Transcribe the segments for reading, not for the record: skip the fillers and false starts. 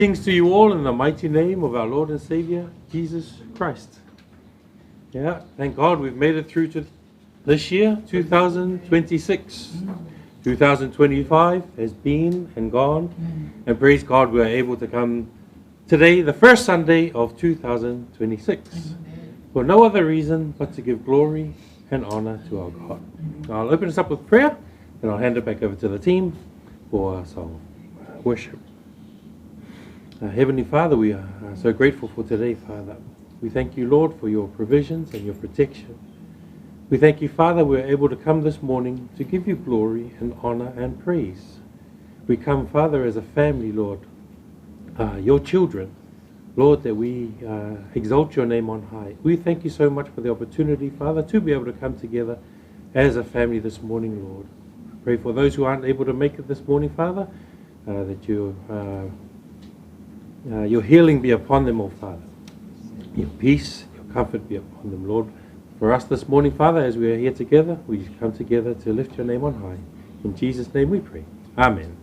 Greetings to you all in the mighty name of our Lord and Savior, Jesus Christ. Yeah, thank God we've made it through to this year, 2026. 2025 has been and gone, and praise God we are able to come today, the first Sunday of 2026, for no other reason but to give glory and honor to our God. I'll open us up with prayer, and I'll hand it back over to the team for our song worship. Heavenly Father, we are so grateful for today, Father. We thank you, Lord, for your provisions and your protection. We thank you, Father, we're able to come this morning to give you glory and honor and praise. We come, Father, as a family, Lord, your children, Lord, that we exalt your name on high. We thank you so much for the opportunity, Father, to be able to come together as a family this morning, Lord. Pray for those who aren't able to make it this morning, Father, that your healing be upon them, O Father. Your peace, your comfort be upon them, Lord. For us this morning, Father, as we are here together, we come together to lift your name on high. In Jesus' name we pray. Amen.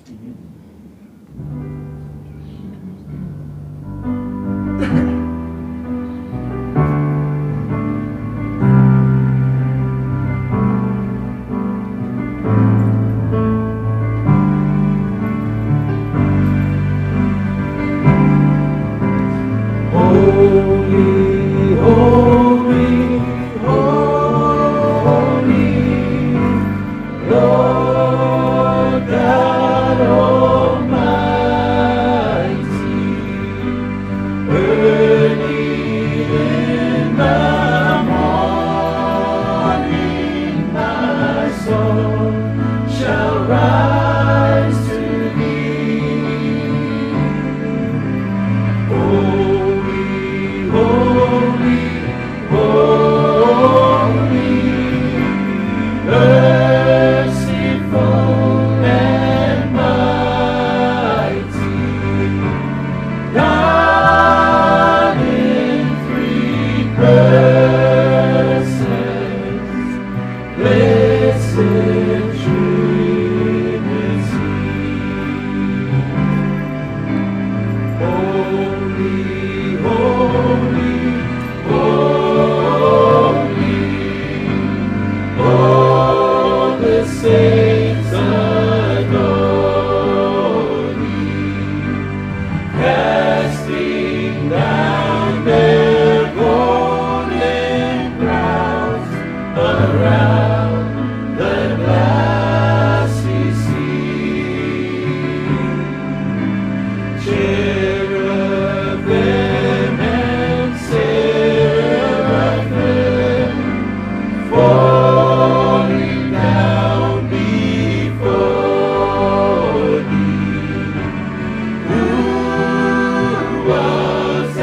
Was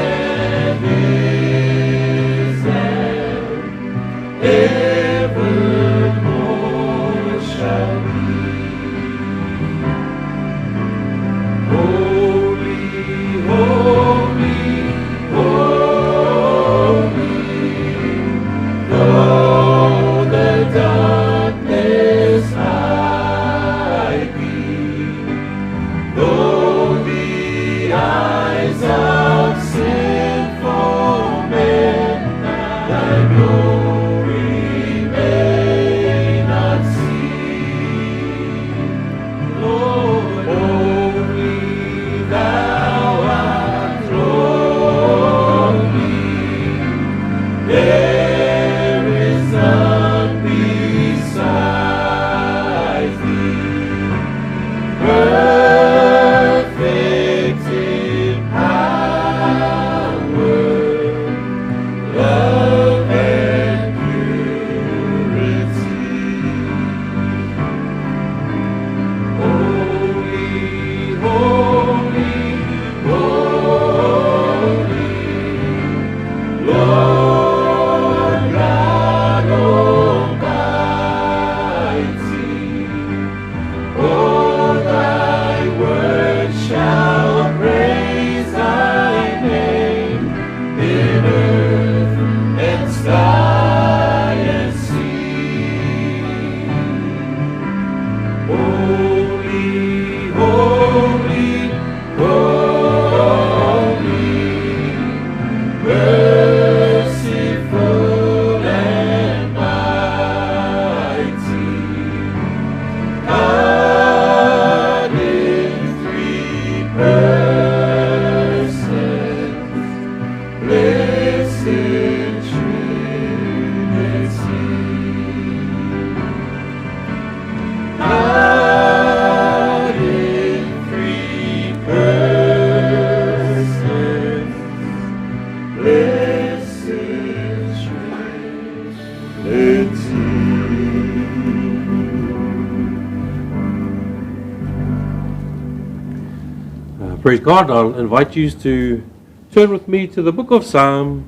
Praise God. I'll invite you to turn with me to the book of Psalm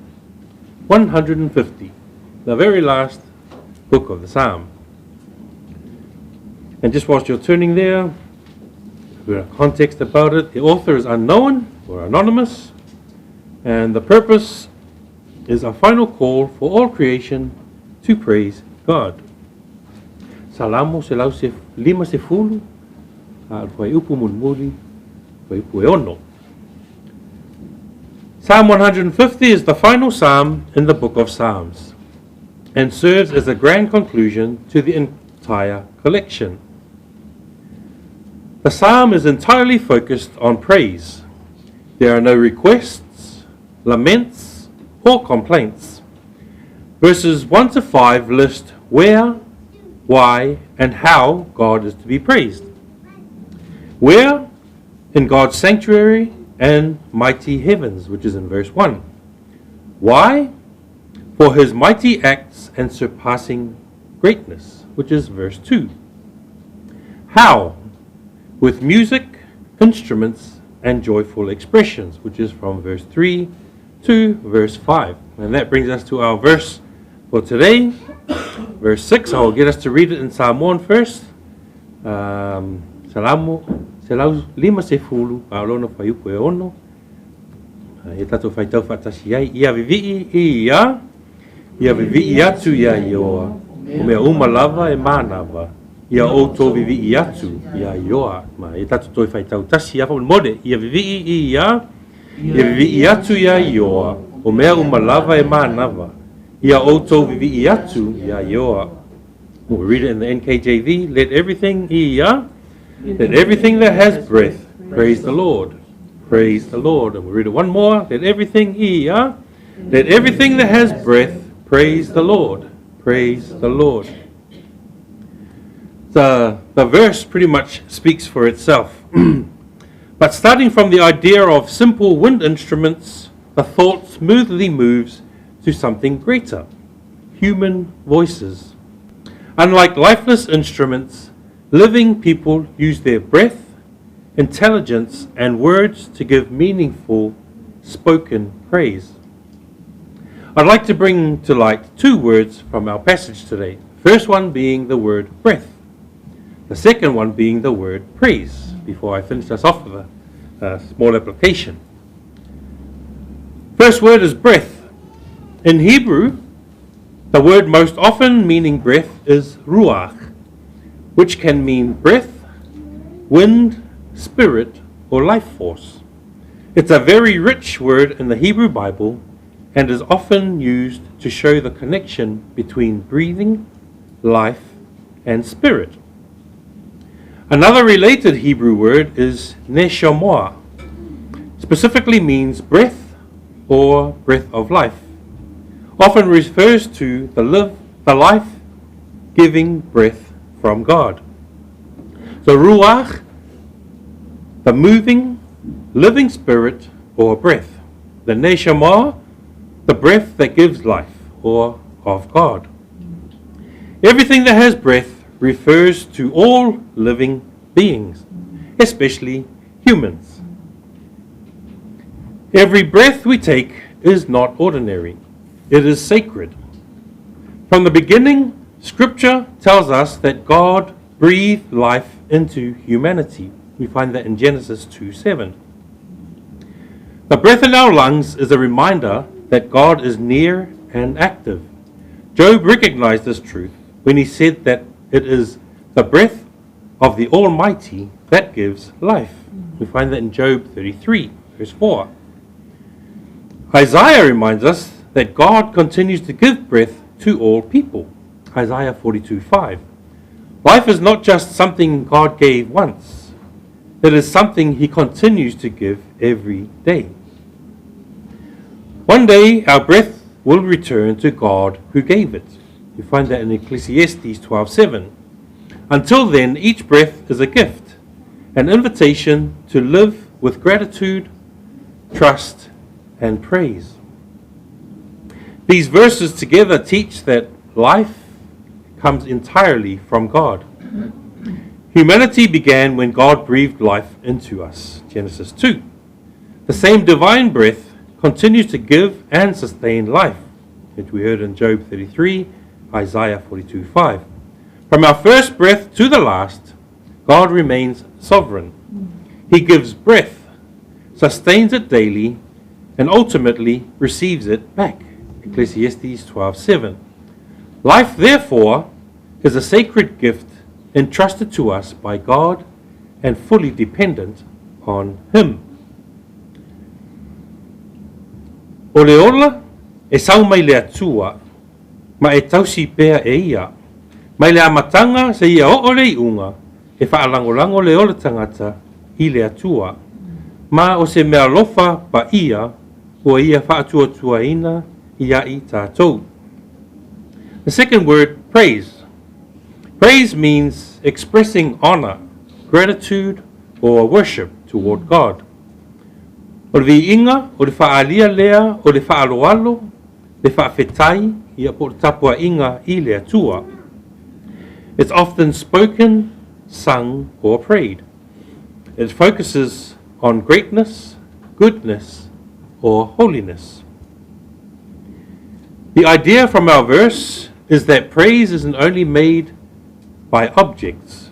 150, the very last book of the Psalm. And just whilst you're turning there, we've got context about it. The author is unknown or anonymous, and the purpose is a final call for all creation to praise God. Salamo se lau se lima se fulu, al fai upu munmuri, fai upu e ono. Psalm 150 is the final psalm in the book of Psalms and serves as a grand conclusion to the entire collection. The psalm is entirely focused on praise. There are no requests, laments, or complaints. Verses 1 to 5 list where, why, and how God is to be praised. Where? In God's sanctuary and mighty heavens, which is in verse 1. Why? For his mighty acts and surpassing greatness, which is verse 2. How? With music, instruments, and joyful expressions, which is from verse 3 to verse 5. And that brings us to our verse for today, verse 6. I will get us to read it in Psalm 1 first. Selau lima se fulu, paolono fai upu e ono. E tato fai tau whatasi ai, ia vivi'i atu ia ioa. O mea umalava e mānawa. Ia outou vivi'i atu ia ioa. Ma e tato toi fai tau tasi apa mode. Ia vivi'i atu ia ioa. O mea umalava e mānawa. Ia outou vivi'i atu ia ioa. We'll read it in the NKJV. Let everything that has breath praise the Lord. Praise the Lord. And we'll read it one more. Let everything that has breath praise the Lord. Praise the Lord. The verse pretty much speaks for itself. But starting from the idea of simple wind instruments, the thought smoothly moves to something greater. Human voices. Unlike lifeless instruments, living people use their breath, intelligence, and words to give meaningful spoken praise. I'd like to bring to light two words from our passage today. First one being the word breath. The second one being the word praise, before I finish us off with a small application. First word is breath. In Hebrew, the word most often meaning breath is ruach, which can mean breath, wind, spirit, or life force. It's a very rich word in the Hebrew Bible and is often used to show the connection between breathing, life, and spirit. Another related Hebrew word is neshama, specifically means breath or breath of life. Often refers to the life-giving breath from God. The ruach, the moving, living spirit or breath. The neshama, the breath that gives life or of God. Everything that has breath refers to all living beings, especially humans. Every breath we take is not ordinary. It is sacred. From the beginning, Scripture tells us that God breathed life into humanity. We find that in Genesis 2:7. The breath in our lungs is a reminder that God is near and active. Job recognized this truth when he said that it is the breath of the Almighty that gives life. We find that in Job 33, verse 4. Isaiah reminds us that God continues to give breath to all people. Isaiah 42:5. Life is not just something God gave once. It is something he continues to give every day. One day our breath will return to God who gave it. You find that in Ecclesiastes 12:7. Until then, each breath is a gift, an invitation to live with gratitude, trust, and praise. These verses together teach that life comes entirely from God. Humanity began when God breathed life into us. Genesis 2. The same divine breath continues to give and sustain life, which we heard in Job 33, Isaiah 42:5. From our first breath to the last, God remains sovereign. He gives breath, sustains it daily, and ultimately receives it back. Ecclesiastes 12:7. Life, therefore, is a sacred gift entrusted to us by God and fully dependent on Him. O le ola, e sau mai le atua, ma e tausi pea e ia. Mai le amatanga se ia o le iunga, e whaalangolango le ola tangata I le atua. Ma o se mea lofa pa ia, o ia whaatua tuaina ia I tātou. The second word, praise. Praise means expressing honor, gratitude, or worship toward God. O le inga, o le whaalia lea, o le whaaloalo, le whaafetai, ia po tapua inga I le atua. It's often spoken, sung, or prayed. It focuses on greatness, goodness, or holiness. The idea from our verse is that praise isn't only made by objects.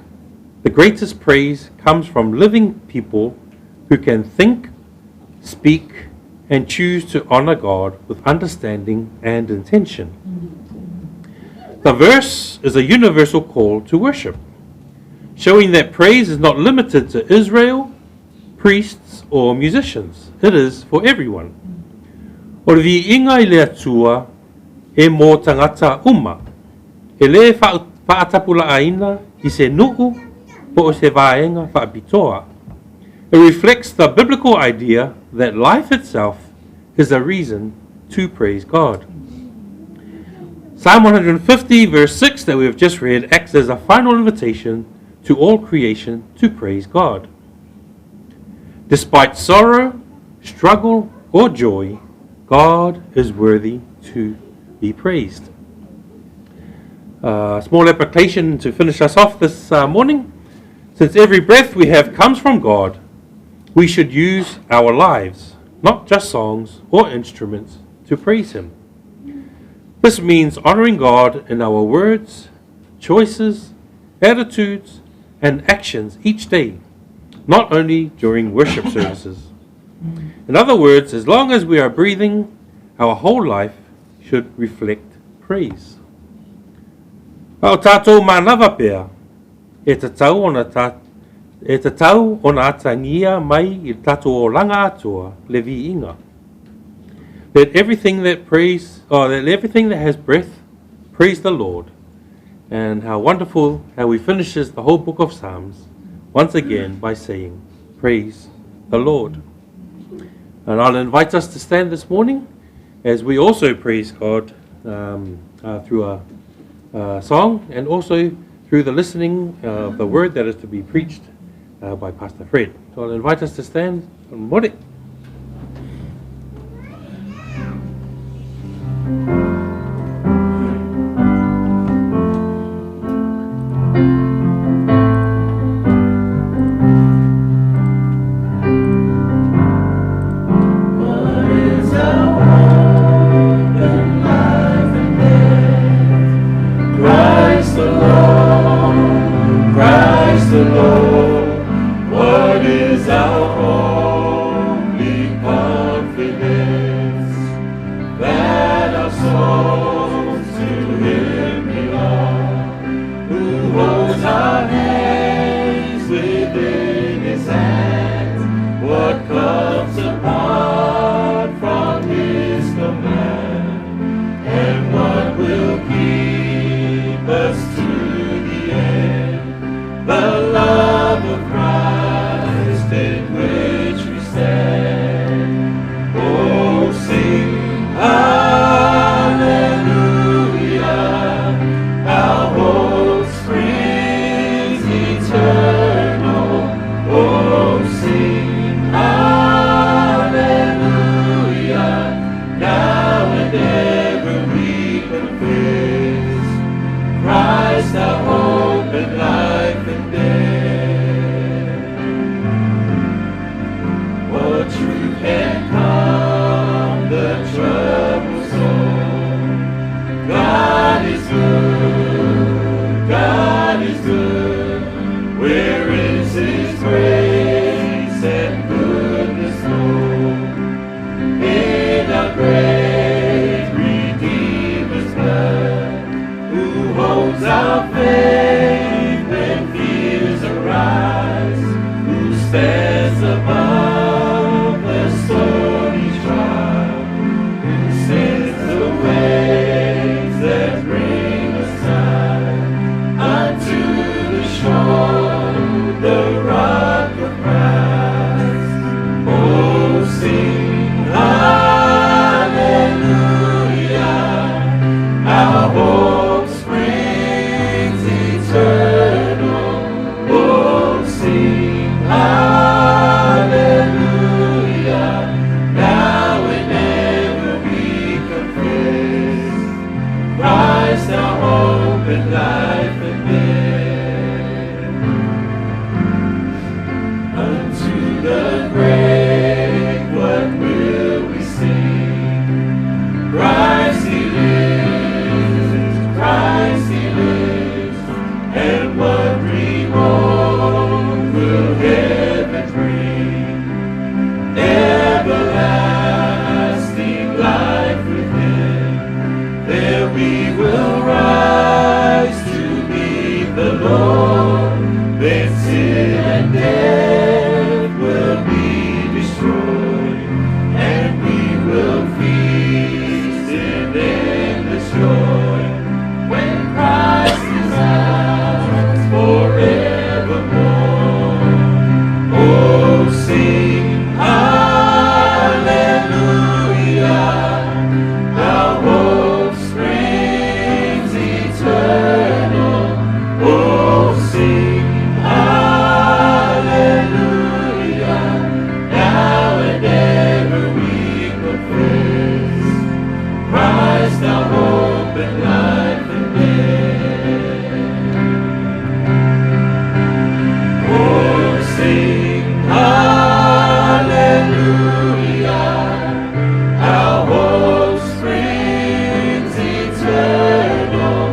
The greatest praise comes from living people who can think, speak, and choose to honor God with understanding and intention. The verse is a universal call to worship, showing that praise is not limited to Israel, priests, or musicians. It is for everyone. O le inga I le atua e mō tangata uma, e le whaatapula aina I se nuku po o se vaenga whaapitoa. It reflects the biblical idea that life itself is a reason to praise God. Psalm 150 verse 6 that we have just read acts as a final invitation to all creation to praise God. Despite sorrow, struggle, or joy, God is worthy to be praised. Small application to finish us off this morning. Since every breath we have comes from God, we should use our lives, not just songs or instruments, to praise Him. This means honoring God in our words, choices, attitudes, and actions each day, not only during worship services. In other words, as long as we are breathing, our whole life should reflect praise. O tātou mānawa pēr, e te tau ona atangia mai I tātou o langa atua le vi inga. Let everything that has breath praise the Lord. And how wonderful how he finishes the whole book of Psalms once again by saying, praise the Lord. And I'll invite us to stand this morning as we also praise God through a song and also through the listening of the word that is to be preached by Pastor Fred. So I'll invite us to stand. More. What is our hope Our hope springs eternal.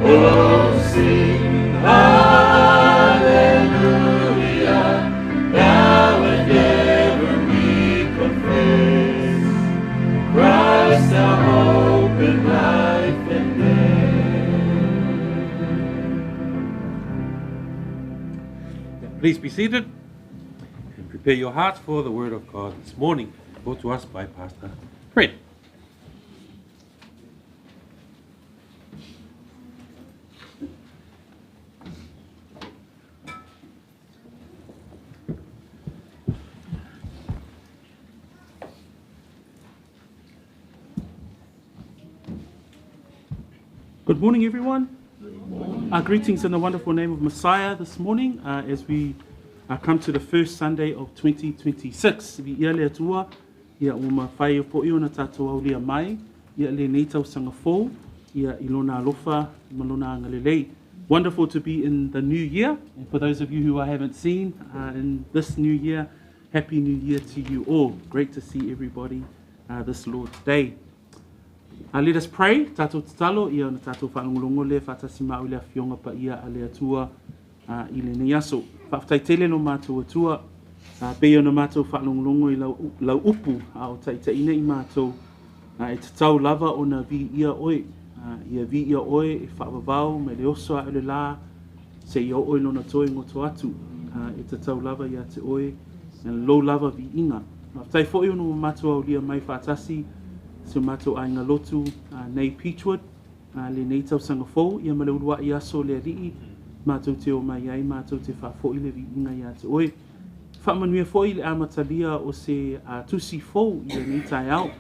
Oh, sing hallelujah. Now and ever we confess Christ our hope in life and death. Please be seated and prepare your hearts for the word of God this morning, brought to us by Pastor Fred. Good morning, everyone. Our greetings in the wonderful name of Messiah this morning as we come to the first Sunday of 2026. Vi ia lea tua, ia o mawhai o po i ona tātou au lea mai, ia le nei tau sanga fōu, ia ilona alofa, malona angalelei. Wonderful to be in the new year. And for those of you who I haven't seen in this new year, Happy New Year to you all. Great to see everybody this Lord's Day. Let us pray. Tātou tatalo, ia ona tātou whaangolongo le whatasima o lea whionga pa ia a lea tua i le nei aso. Whaftai tele no mātou atua, pei ona mātou whaangolongo i lau upu o taitaina i mātou. E tatau lava ona vi ia oe, ia vi ia oe e whaavavau me le oso a le la, se ia oe lona toe ngoto atu. E tatau lava ia te oe, e lo lava vi inga. Whaftai fōi ono mātou au lia mai whaatasi, se mātou ainga lotu nei Peachwood, le nei tau sanga fōu, ia malaurua i aso le rii, mātou te o mai ai, mātou te whafoi le vi inga ia te oe. Whamanuia fōi le amatalia o se tusi fōu i le nei tai au,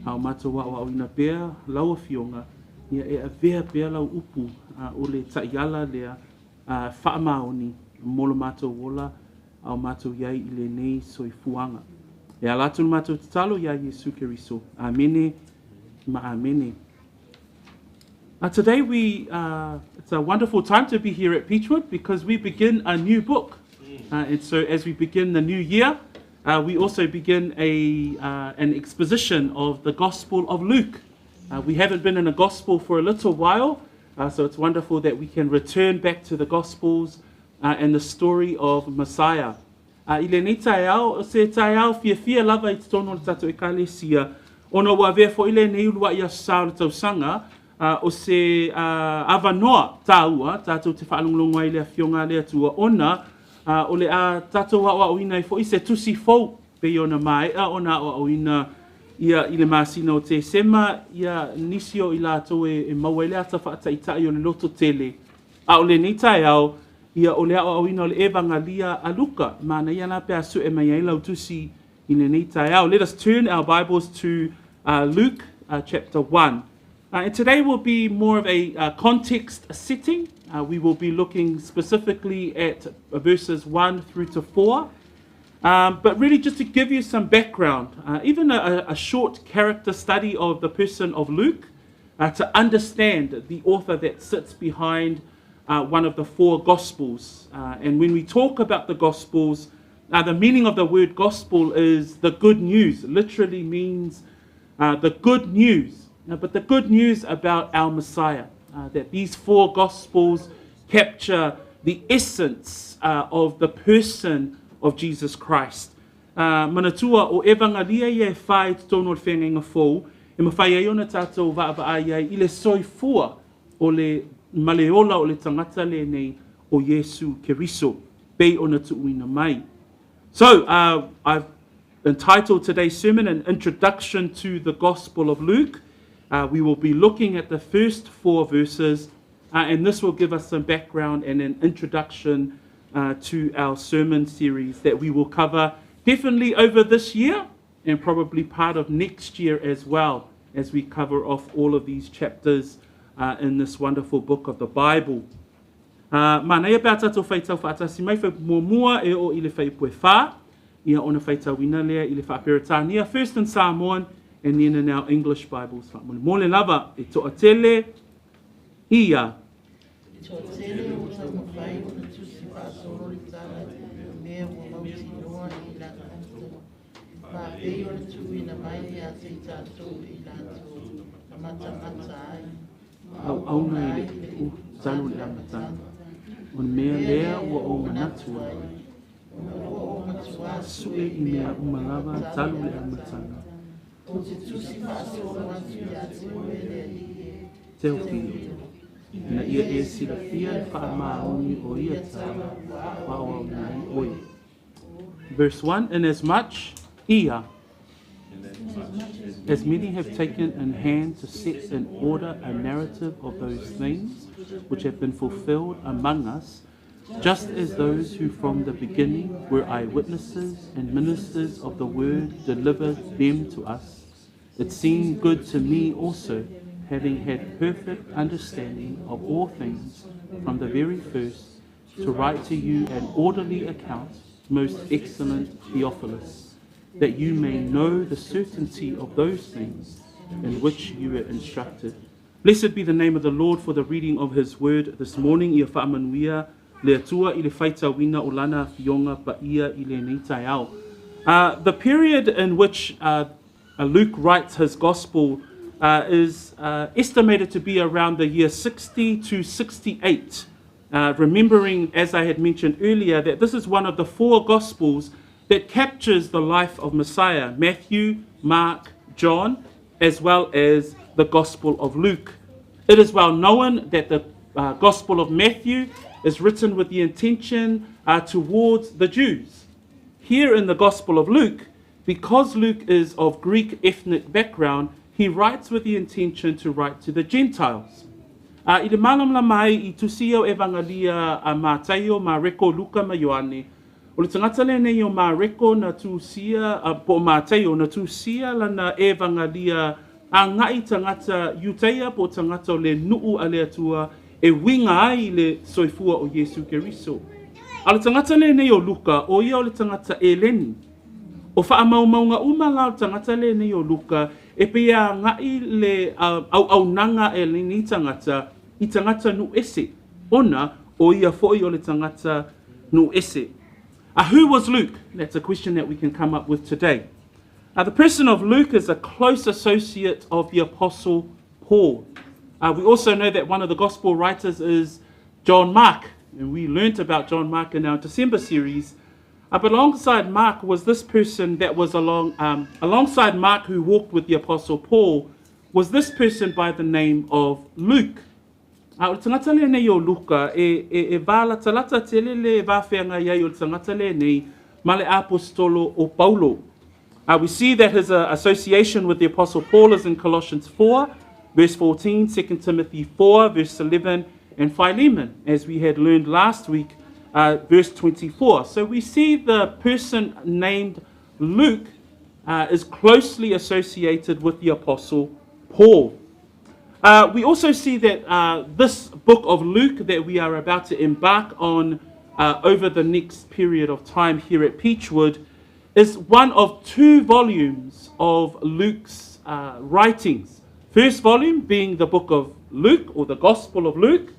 hao mātou wa o ina bea laua fionga, ia e a vea bea lau upu o le taiala lea whaamaoni, molo mātou wola, au mātou iai i le nei soifuanga. E alatu mātou tatalo ia Yesu Keriso. Amene, ma amene. Today it's a wonderful time to be here at Peachwood because we begin a new book. And so as we begin the new year, we also begin an exposition of the Gospel of Luke. We haven't been in a Gospel for a little while, so it's wonderful that we can return back to the Gospels and the story of Messiah. I le nei tai au, o se tai au fia lava I te tono le tato e kalesia. Ono wa vea fo ile nei ulua ia sao le tausanga, o se avanoa tāua, tātou te whaalongolongo ai lea fionga lea tua ona, o le tātou wa oina I fo I se tusi fau pe ona mai, ona oina ia I le masina o te sema, ia nisio I lātou e maua lea ta whaataitai o le loto tele. O le nei tai au, ia o lea o ina o le Evagelia a Luka, mana ia nā pēr su e mai ai lau tusi I le nei tai au. Let us turn our Bibles to Luke chapter 1. And today will be more of a context setting. We will be looking specifically at verses 1 through to 4. But really just to give you some background, even a short character study of the person of Luke, to understand the author that sits behind one of the four Gospels. And when we talk about the Gospels, the meaning of the word gospel is the good news. Literally means the good news. But the good news about our Messiah. That these four Gospels capture the essence of the person of Jesus Christ. Manatua o Evagelia e whai tono le whenga fōu, e mawhai ai ona tātou vaavaa ai I le soifua o le maleola o le tangata le nei o Yesu Keriso, bei ona tuuina mai. So, I've entitled today's sermon an introduction to the Gospel of Luke. We will be looking at the first 4 verses, and this will give us some background and an introduction to our sermon series that we will cover definitely over this year and probably part of next year as well, as we cover off all of these chapters in this wonderful book of the Bible. Manai about tatou whaitau whaatasi mai mua e o I le whaipue wha, ia ona whaitau ina lea I le whaperetania, first in Samoan and then in our English Bibles. Mole lava e toa tele, ia. Au au na ile u talu le amatanga. On mea lea ua o manatua. Sue I mea umalawa talu le amatanga. Teo pio. Na ia e sila fia wha maoni o ia tawa wa o nai oi. Verse 1, inasmuch ia, as many have taken in hand to set in order a narrative of those things which have been fulfilled among us, just as those who from the beginning were eyewitnesses and ministers of the word delivered them to us, it seemed good to me also, having had perfect understanding of all things from the very first, to write to you an orderly account, most excellent Theophilus, that you may know the certainty of those things in which you were instructed. Blessed be the name of the Lord for the reading of his word this morning. Ia whaamanuia le atua I le whaita wina o lana fionga pa ia I le neitai au. The period in which Luke writes his gospel is estimated to be around the year 60 to 68. Remembering, as I had mentioned earlier, that this is one of the four gospels that captures the life of Messiah: Matthew, Mark, John, as well as the Gospel of Luke. It is well known that the Gospel of Matthew is written with the intention towards the Jews. Here in the Gospel of Luke, because Luke is of Greek ethnic background, he writes with the intention to write to the Gentiles. I le malam la mai I tusio Evagelia a Mateo, ma reko Luka ma Ioane. O le tangata le nei o ma reko na tusia po Mateo na tusia lana Evagelia a ngai tangata Yuteia po tangata le nuu ale atua e winga ai le soifua o Yesu Keriso. A le tangata le nei o Luka o ia o le tangata Eleni. O wha maunga umala o tangata le nei o Luka e pia ngai le au nanga e le ni tangata I tangata nu ese. Ona o ia foi o le tangata nu ese. Who was Luke? That's a question that we can come up with today. The person of Luke is a close associate of the Apostle Paul. We also know that one of the gospel writers is John Mark, and we learnt about John Mark in our December series. But alongside Mark was this person that was alongside Mark, who walked with the Apostle Paul, was this person by the name of Luke. O tangata le nei o Luka e vala talata tele le vawhenga iai o tangata le nei ma le apostolo o Paulo. We see that his association with the Apostle Paul is in Colossians 4, verse 14, 2 Timothy 4, verse 11, and Philemon, as we had learned last week, verse 24. So we see the person named Luke is closely associated with the Apostle Paul. We also see that this book of Luke that we are about to embark on over the next period of time here at Peachwood is one of two volumes of Luke's writings. First volume being the book of Luke, or the Gospel of Luke.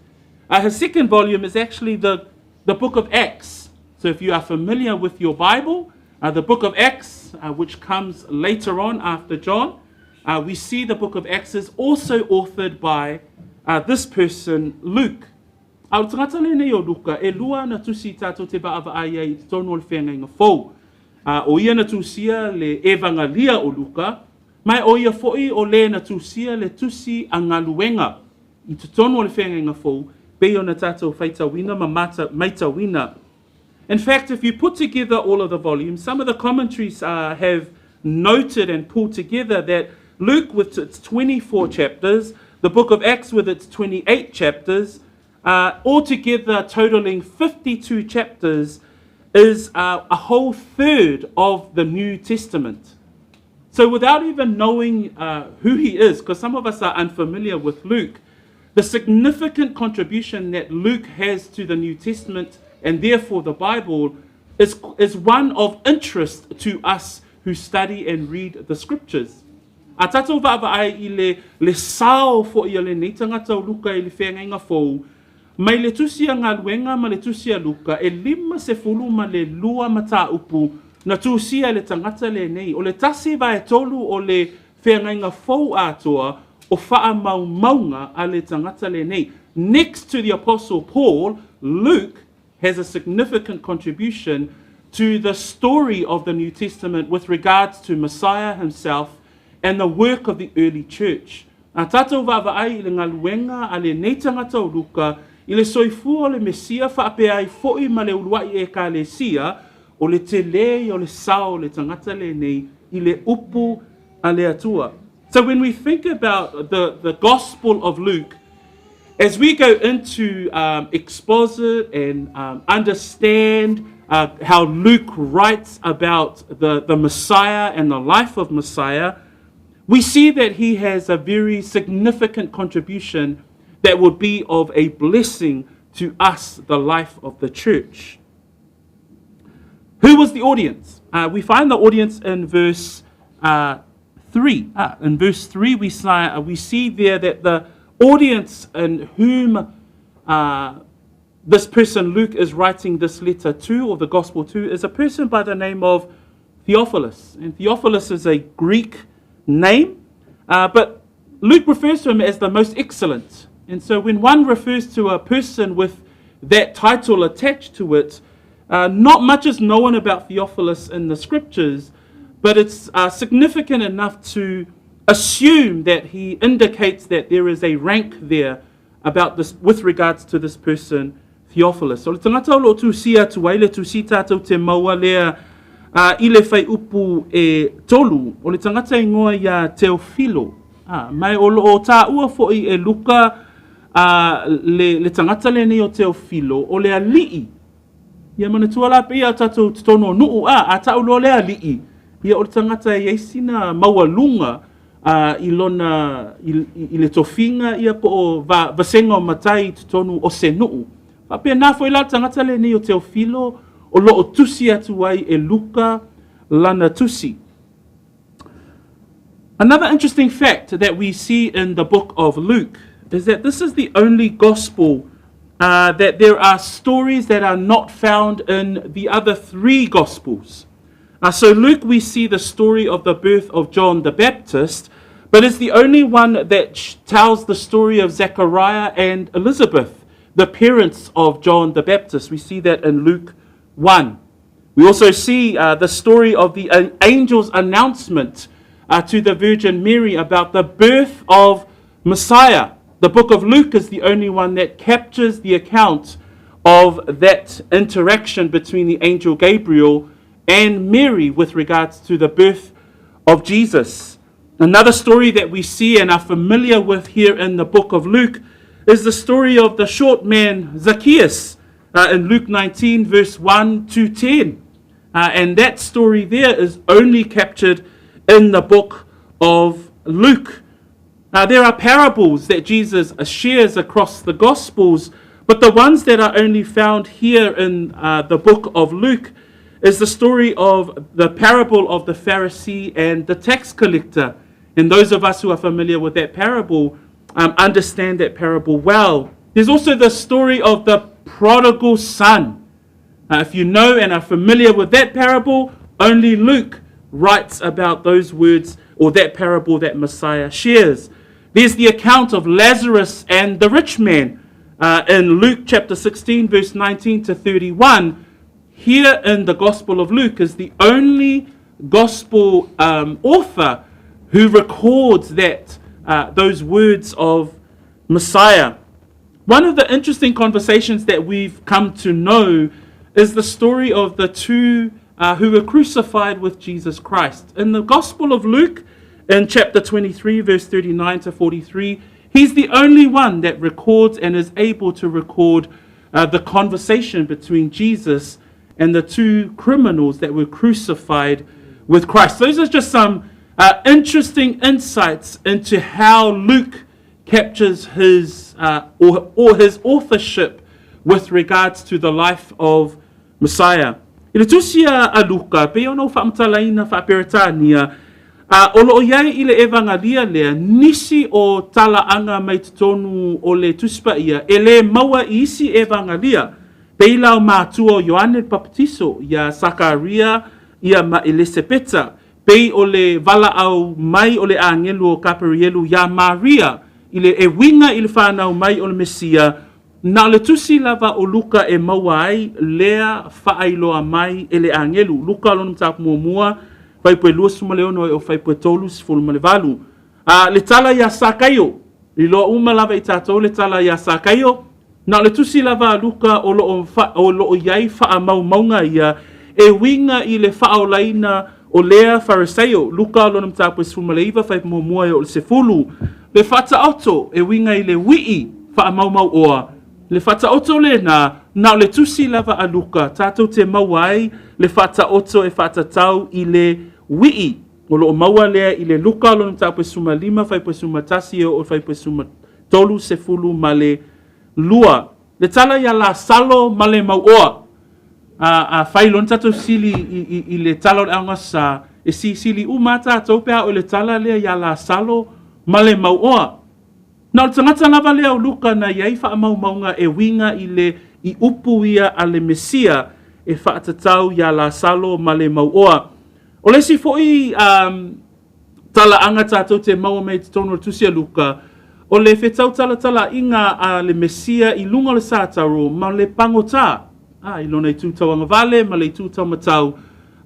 His second volume is actually the book of Acts. So if you are familiar with your Bible, the book of Acts, which comes later on after John, we see the book of Acts is also authored by this person, Luke. Au tangata le nei o Luka, e lua na tusi tātou te baawa ai ai te tonu o le whenga inga fou. O ia na tusia le Evagelia o Luka, mai o ia foi o le na tusia le tusi a ngaluenga. I te tonu o le whenga inga fou, pei o na tātou whaita wina ma maita wina. In fact, if you put together all of the volumes, some of the commentaries have noted and pulled together that Luke with its 24 chapters, the book of Acts with its 28 chapters, altogether totaling 52 chapters, is a whole third of the New Testament. So without even knowing who he is, because some of us are unfamiliar with Luke, the significant contribution that Luke has to the New Testament and therefore the Bible is one of interest to us who study and read the scriptures. A tātou wāwa ai I le sao fo I le nei tangata o Luka I le whenga inga fou, mai le tusia ngā luenga ma le tusia Luka, e lima se fulu ma le lua mata upu, na tūsia le tangata le nei, o le tasi vai tolu o le whengainga fau atoa, o wha maunga a le tangata le nei. Next to the Apostle Paul, Luke has a significant contribution to the story of the New Testament with regards to Messiah himself and the work of the early church. A tātou wāwaai i le ngaluenga a le nei tangata o Luka, i le soifua o le Mesia whaapea ai fo'i ma le uluai e ka le sia, o le te le o le sao le tangata le nei, i le upu a le atua. So when we think about the Gospel of Luke, as we go into exposit and understand how Luke writes about the Messiah and the life of Messiah, we see that he has a very significant contribution that would be of a blessing to us, the life of the church. Who was the audience? We find the audience in verse 3. In verse 3, we see there that the audience in whom this person Luke is writing this letter to, or the gospel to, is a person by the name of Theophilus. And Theophilus is a Greek name, but Luke refers to him as the most excellent. And so when one refers to a person with that title attached to it, not much is known about Theophilus in the scriptures, but it's significant enough to assume that he indicates that there is a rank there about this with regards to this person, Theophilus. So le tangata o lo tu sia tu waile tu si tātou te maua lea i le whai upu e tolu, o le tangata ingoa ia Teofilo. Mai o tā ua fo'i e Luka le tangata le nei o Teofilo, o le ali'i. Ia mana tuala pe ia tātou tono nuu a tāu lo le ali'i. Ia o le tangata e eisina maua lunga i lona i le tofinga ia po o vasenga o matai tonu o se nuu. Pia nā foi la tangata le nei o Teofilo o lo o tusi atu ai e Luka lana tusi. Another interesting fact that we see in the book of Luke is that this is the only gospel that there are stories that are not found in the other three gospels. So Luke, we see the story of the birth of John the Baptist, but it's the only one that tells the story of Zechariah and Elizabeth, the parents of John the Baptist. We see that in Luke 1. We also see the story of the angel's announcement to the Virgin Mary about the birth of Messiah. The book of Luke is the only one that captures the account of that interaction between the angel Gabriel and Mary with regards to the birth of Jesus. Another story that we see and are familiar with here in the book of Luke is the story of the short man Zacchaeus in Luke 19 verse 1 to 10. And that story there is only captured in the book of Luke. There are parables that Jesus shares across the Gospels, but the ones that are only found here in the book of Luke is the story of the parable of the Pharisee and the tax collector. And those of us who are familiar with that parable understand that parable well. There's also the story of the prodigal son. If you know and are familiar with that parable, only Luke writes about those words or that parable that Messiah shares. There's the account of Lazarus and the rich man in Luke chapter 16 verse 19 to 31. Here in the Gospel of Luke is the only Gospel author who records that those words of Messiah. One of the interesting conversations that we've come to know is the story of the two who were crucified with Jesus Christ. In the Gospel of Luke, in chapter 23, verse 39 to 43, he's the only one that records and is able to record the conversation between Jesus and the two criminals that were crucified with Christ. Those are just some interesting insights into how Luke captures his or his authorship with regards to the life of Messiah. I le tusia a Luka, pe ono whaamtalaina whaaperetania, o loo iai i le Evagelia lea, nisi o talaanga mai tonu o le tuspa ia, e le maua i isi Evagelia, pe ilau mātua o Ioane Baptiso, ia Sakaria, ia ma ele sepeta. Pei o le vala au mai o le angelu o kaperielu ia Maria, ile e winga ile whanau mai o le Mesia, na le tusi lava o Luka e maua ai, lea whaailoa mai e le angelu. Luka alonu mtapu mua, whaipue lua sumaleono e o whaipue tolu sifulu male valu. Le tala ia Sakaio, i loa uma lava i tātou le tala ia Sakaio, na le tusi lava Luka o loo iai wha mau maunga ia, e winga i le whaolaina o lea Fariseo. Luka alonu mtapu sifulu male iwa, whaipue mua e o le sefulu. Le whata auto e winga i le wii wha mau oa. Le whata oto le na le tusi lava a Luka, tātou te mawai, le whata oto e whata tau i le wii. O lo maua lea i le Luka, lo nta pe suma 5, fai pe suma tasi o fai pe suma tolu sefulu ma le lua. Le tala ia la salo ma le mauoa. A fai lo nta sili i le tala o le angasa, e sili umata taupea o le tala lea ia la salo ma le mauoa. Na o tangata lava lea o Luka na iai wha mau maunga e winga i upu ia a le Mesia e whaatatau ia la salo ma le mauoa. O le si foi tala anga tātou te maua mei te tono tusia Luka, o le whetau tala inga a le Mesia i lunga le sātaro ma le pangota. I lona i tūtau anga vale ma le tūtau matau.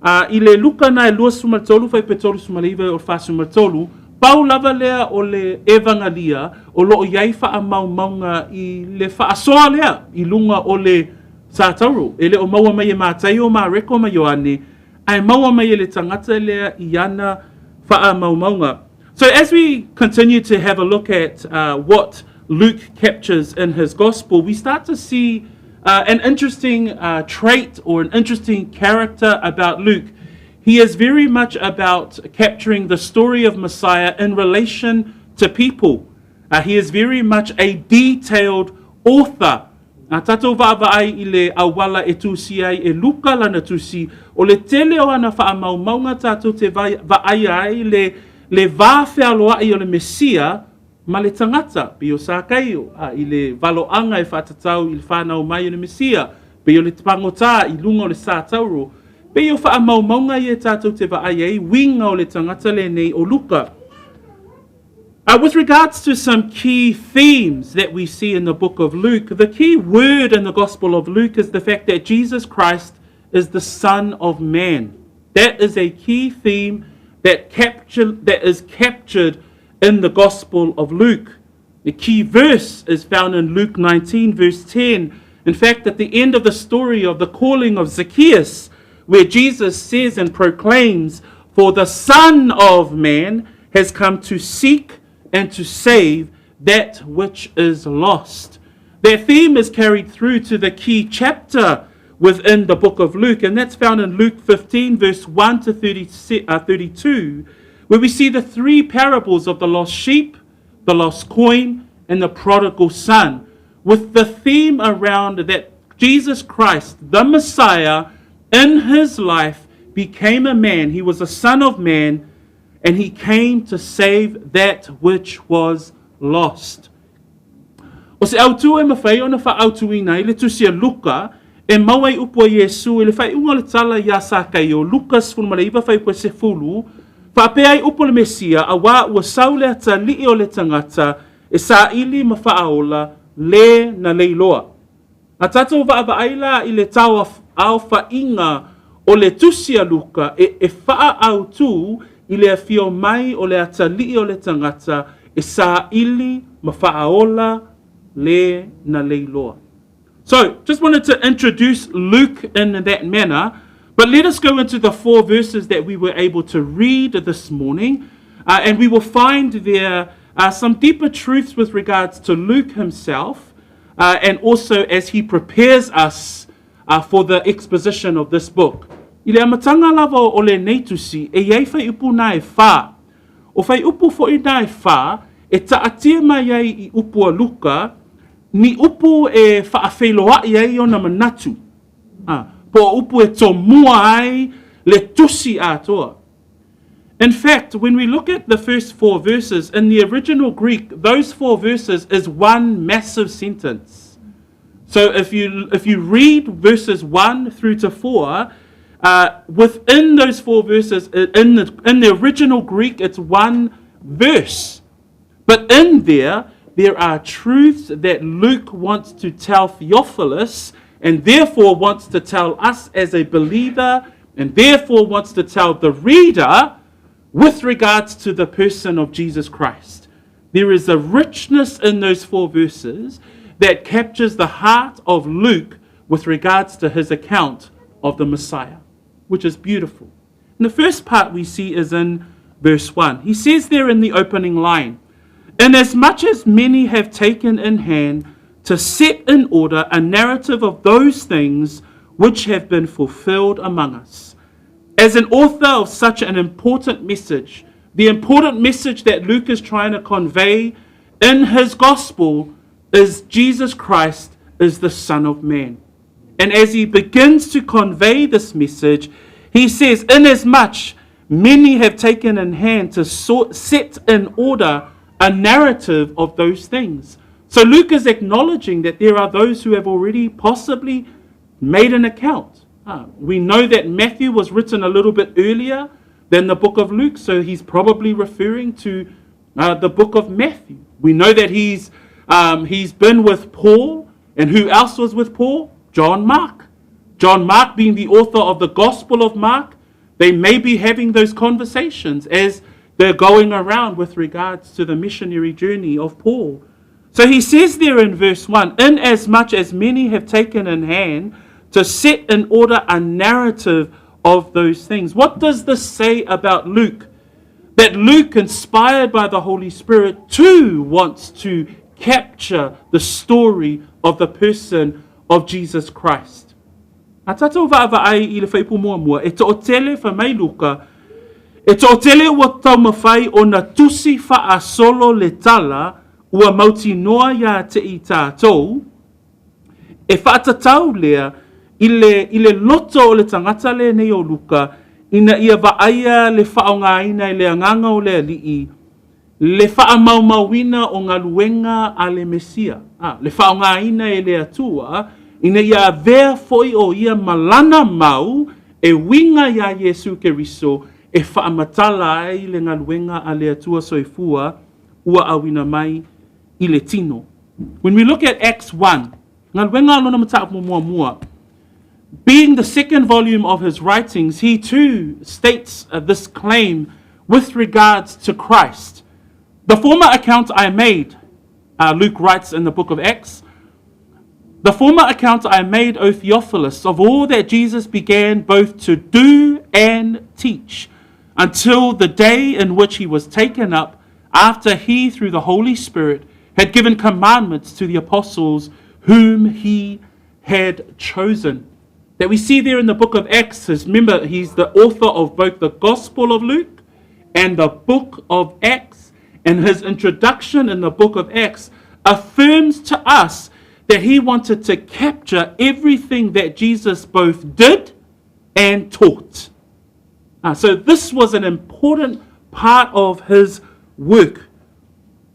I le Luka na e lua sumatolu, fai pe tolu sumaliva o wha sumatolu, pau lava lea o le Evagelia o loo iai wha mau maunga i le wha asoa lea i lunga o le sātaro. E le o maua mai e mātai o mā reko mai o ane, ai maua mai e le tangata lea i ana wha mau maunga. So as we continue to have a look at what Luke captures in his gospel, we start to see an interesting trait or an interesting character about Luke. He is very much about capturing the story of Messiah in relation to people. He is very much a detailed author. Tatou vaavai i le awala e tusi ai e Luka lana tusi o le tele o ana whaamaumaunga tatou te vaai ai le vāwhealoai o le Mesia ma le tangata pe o Sakaio i le valoanga e whatatau i le whanau mai o le Mesia pe o le pangota i lunga o le sātauro. Pe o wha mau maunga i e tātou te vaai ei, winga o le tangata le nei o Luka. With regards to some key themes that we see in the book of Luke, the key word in the Gospel of Luke is the fact that Jesus Christ is the Son of Man. That is a key theme that is captured in the Gospel of Luke. The key verse is found in Luke 19, verse 10. In fact, at the end of the story of the calling of Zacchaeus, where Jesus says and proclaims, "For the Son of Man has come to seek and to save that which is lost." Their theme is carried through to the key chapter within the book of Luke, and that's found in Luke 15, verse 1 to 32, where we see the three parables of the lost sheep, the lost coin, and the prodigal son, with the theme around that Jesus Christ, the Messiah, in his life became a man. He was a son of man, and he came to save that which was lost. O se autu e mawhai o na wha autu ina i le tusia Luka, e mawai upo a Yesu, e le whai unga le tala ia Sakaio, Lukas fulmaleiva whai po se fulu, wha peai upo le Mesia, a wā ua saule ata lii o le tangata, e sa ili ma whaaola, le na leiloa. A tatou vaavaaila i le tau au whainga o le tusia Luka, e wha autu i le afio mai o le atali o le tangata e sa ili ma whaaola le na leiloa. So, just wanted to introduce Luke in that manner, but let us go into the 4 verses that we were able to read this morning, and we will find there some deeper truths with regards to Luke himself, and also as he prepares us for the exposition of this book. I le amatanga lava o le neitusi e iei whai upu na e whā. O whai upu fo i na e whā, e taatia mai ai i upu a Luka, ni upu e whaawheloa i ai o na manatu. Po upu e tomua ai le tusi atoa. In fact, when we look at the first 4 verses, in the original Greek, those 4 verses is one massive sentence. So if you read verses 1 through to 4, within those 4 verses, in the original Greek, it's 1 verse. But in there are truths that Luke wants to tell Theophilus, and therefore wants to tell us as a believer, and therefore wants to tell the reader with regards to the person of Jesus Christ. There is a richness in those 4 verses that captures the heart of Luke with regards to his account of the Messiah, which is beautiful. And the first part we see is in verse 1. He says there in the opening line, "Inasmuch as many have taken in hand to set in order a narrative of those things which have been fulfilled among us." As an author of such an important message, the important message that Luke is trying to convey in his gospel is Jesus Christ is the Son of Man. And as he begins to convey this message, he says, "Inasmuch many have taken in hand to set in order a narrative of those things." So Luke is acknowledging that there are those who have already possibly made an account. We know that Matthew was written a little bit earlier than the book of Luke, so he's probably referring to the book of Matthew. We know that he's been with Paul, and who else was with Paul? John Mark. John Mark being the author of the Gospel of Mark, they may be having those conversations as they're going around with regards to the missionary journey of Paul. So he says there in verse 1, "Inasmuch as many have taken in hand to set in order a narrative of those things." What does this say about Luke? That Luke, inspired by the Holy Spirit, too wants to capture the story of the person of Jesus Christ. A tātou whaavai I le whaipu mua mua, e to o tele wha mai Luka, e to o tele ua tau mawhai o na tusi wha solo le tala ua mauti noa ia te I tātou, e whaatatau lea I le loto o le tangata le nei o Luka, ina ia vaaia le whaongaina I le anganga o le alii, le whaamaumauina o ngā luenga a le Mesia. Le whaongaina e le atua, ina ia vea foi o ia malana mau, e winga ia Yesu Keriso, e whaamatala ai le ngā luenga a le atua soifua, ua awina mai I le tino. When we look at Acts 1, ngā luenga alona mata mua mua, being the second volume of his writings, he too states this claim with regards to Christ. "The former account I made," Luke writes in the book of Acts, "the former account I made, O Theophilus, of all that Jesus began both to do and teach, until the day in which he was taken up, after he, through the Holy Spirit, had given commandments to the apostles whom he had chosen." That we see there in the book of Acts. Remember, he's the author of both the Gospel of Luke and the book of Acts. And his introduction in the book of Acts affirms to us that he wanted to capture everything that Jesus both did and taught. So this was an important part of his work,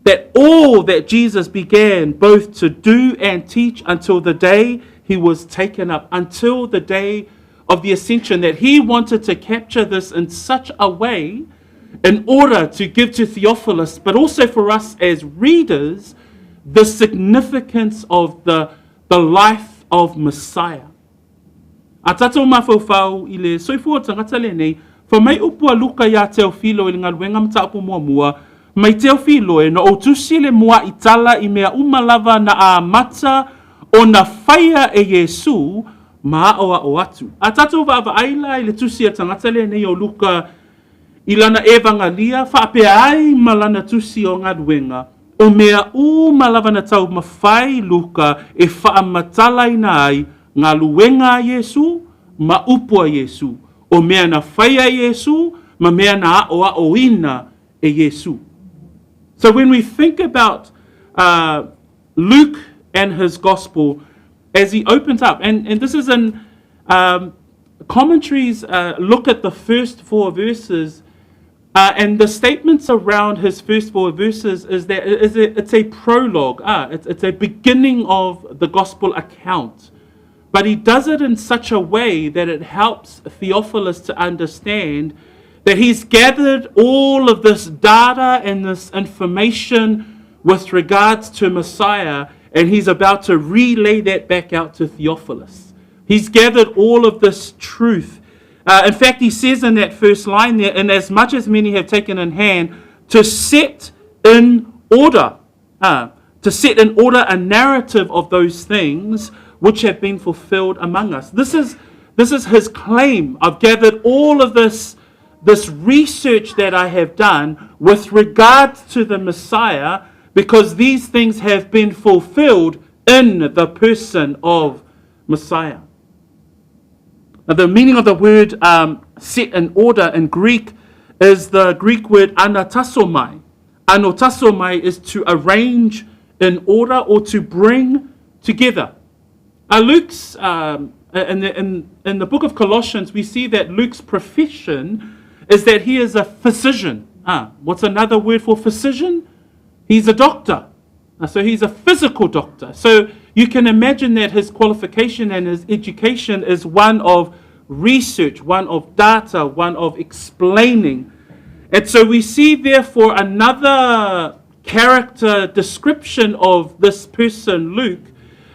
that all that Jesus began both to do and teach until the day he was taken up, until the day of the ascension, that he wanted to capture this in such a way in order to give to Theophilus, but also for us as readers, the significance of the life of Messiah. A tātou mawhauwhau I le soifua tangata le nei, wha mai upua Luka ia Teofilo I le ngaluenga mtaapu mua mua, mai Teofilo e no o tusi le mua I tala I mea umalava na a mata o na whaia e Yesu maa o atu. A tātou wa aila I le tusi a tangata le nei o Luka I lana Evagelia, whaapea ai malana tusi o ngaluenga, o mea malava na tau mawhai Luka e whaamatalai ai ngā luenga a Yesu, ma upua Yesu, o mea na whaia Yesu, ma mea na o ina e Yesu. So when we think about Luke and his gospel, as he opens up, and this is in commentaries, look at the first 4 verses, and the statements around his first 4 verses is that it's a prologue, it's a beginning of the gospel account. but he does it in such a way that it helps Theophilus to understand that he's gathered all of this data and this information with regards to Messiah, and he's about to relay that back out to Theophilus. He's gathered all of this truth. In fact, he says in that first line there, "And as much as many have taken in hand to set in order, a narrative of those things which have been fulfilled among us." This is his claim. I've gathered all of this research that I have done with regard to the Messiah, because these things have been fulfilled in the person of Messiah. Now, the meaning of the word set in order in Greek is the Greek word anatasomai. Anatasomai is to arrange in order or to bring together. Luke's, in the book of Colossians, we see that Luke's profession is that he is a physician. What's another word for physician? He's a doctor. So he's a physical doctor. So you can imagine that his qualification and his education is one of research, one of data, one of explaining. And so we see, therefore, another character description of this person, Luke.